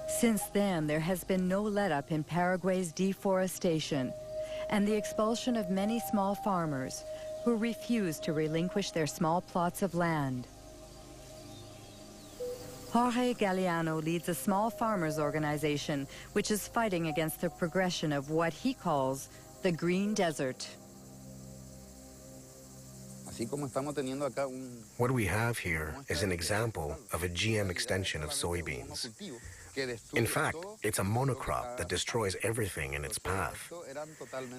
Since then, there has been no let-up in Paraguay's deforestation and the expulsion of many small farmers who refuse to relinquish their small plots of land. Jorge Galeano leads a small farmers organization which is fighting against the progression of what he calls the green desert. What we have here is an example of a GM extension of soybeans. In fact, it's a monocrop that destroys everything in its path.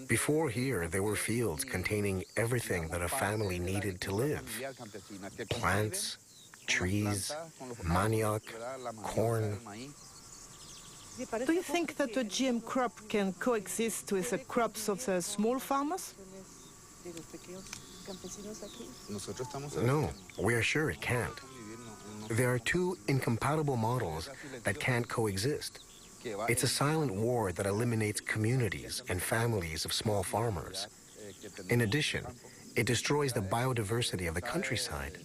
Before here, there were fields containing everything that a family needed to live. Plants, trees, manioc, corn. Do you think that a GM crop can coexist with the crops of the small farmers? No, we are sure it can't. There are two incompatible models that can't coexist. It's a silent war that eliminates communities and families of small farmers. In addition, it destroys the biodiversity of the countryside.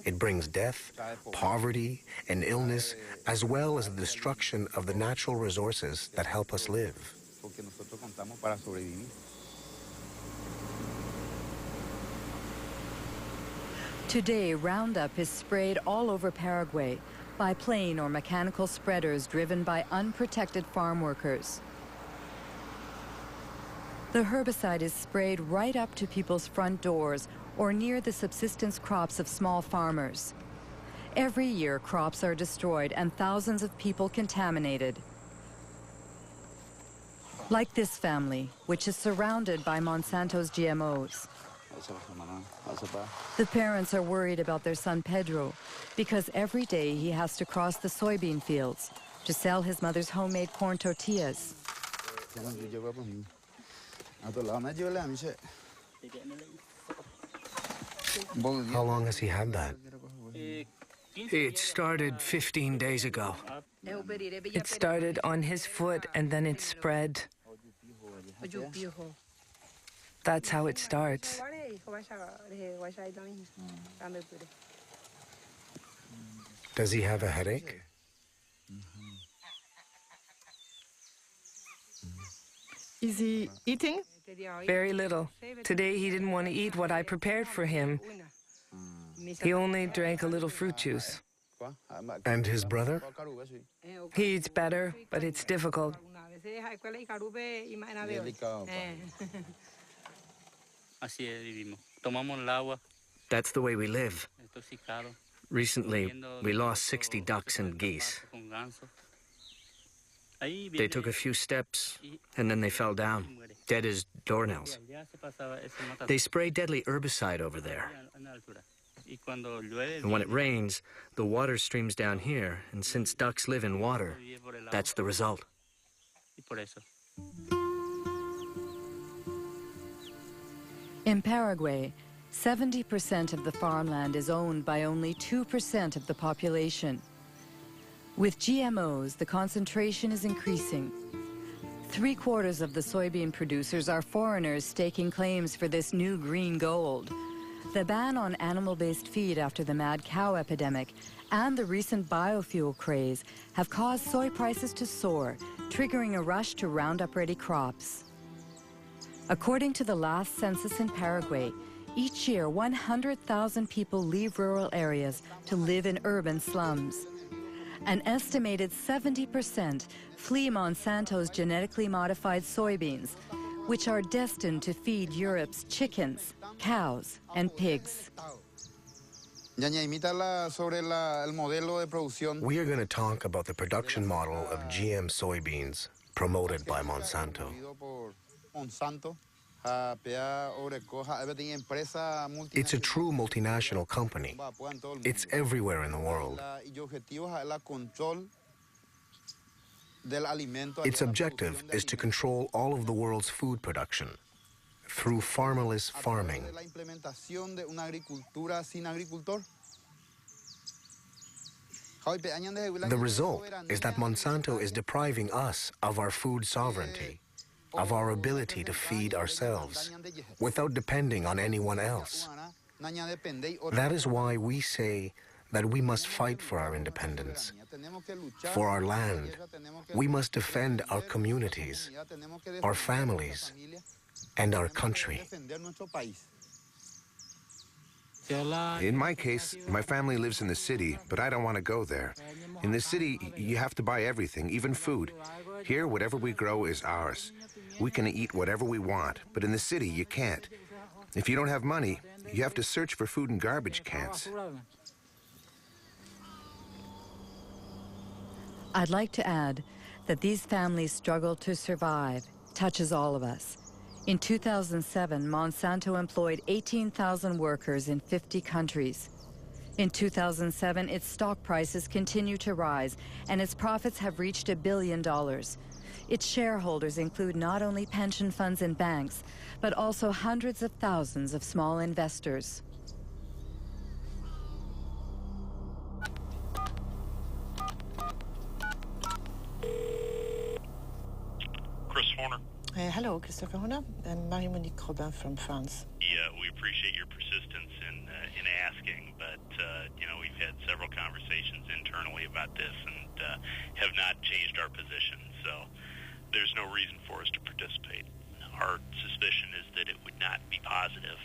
It brings death, poverty, and illness, as well as the destruction of the natural resources that help us live. Today, Roundup is sprayed all over Paraguay by plane or mechanical spreaders driven by unprotected farm workers. The herbicide is sprayed right up to people's front doors or near the subsistence crops of small farmers. Every year, crops are destroyed and thousands of people contaminated. Like this family, which is surrounded by Monsanto's GMOs. The parents are worried about their son Pedro because every day he has to cross the soybean fields to sell his mother's homemade corn tortillas. How long has he had that? It started 15 days ago. It started on his foot and then it spread. That's how it starts. Does he have a headache? Is he eating? Very little. Today he didn't want to eat what I prepared for him. He only drank a little fruit juice. And his brother? He eats better, but it's difficult. That's the way we live. Recently, we lost 60 ducks and geese. They took a few steps, and then they fell down, dead as doornails. They spray deadly herbicide over there. And when it rains, the water streams down here, and since ducks live in water, that's the result. In Paraguay, 70% of the farmland is owned by only 2% of the population. With GMOs, the concentration is increasing. 3/4 of the soybean producers are foreigners staking claims for this new green gold. The ban on animal-based feed after the mad cow epidemic and the recent biofuel craze have caused soy prices to soar, triggering a rush to round up ready crops. According to the last census in Paraguay, each year 100,000 people leave rural areas to live in urban slums. An estimated 70% flee Monsanto's genetically modified soybeans, which are destined to feed Europe's chickens, cows, and pigs. We are going to talk about the production model of GM soybeans promoted by Monsanto. It's a true multinational company. It's everywhere in the world. Its objective is to control all of the world's food production through farmerless farming. The result is that Monsanto is depriving us of our food sovereignty, of our ability to feed ourselves without depending on anyone else. That is why we say that we must fight for our independence, for our land. We must defend our communities, our families, and our country. In my case, my family lives in the city, but I don't want to go there. In the city, you have to buy everything, even food. Here, whatever we grow is ours. We can eat whatever we want, but in the city, you can't. If you don't have money, you have to search for food in garbage cans. I'd like to add that these families' struggle to survive touches all of us. In 2007, Monsanto employed 18,000 workers in 50 countries. In 2007, its stock prices continue to rise, and its profits have reached $1 billion. Its shareholders include not only pension funds and banks, but also hundreds of thousands of small investors. Chris Horner. Hello, Christopher Horner. I'm Marie-Monique Robin from France. Yeah, we appreciate your persistence in asking, but we've had several conversations internally about this and have not changed our position, so there's no reason for us to participate. Our suspicion is that it would not be positive.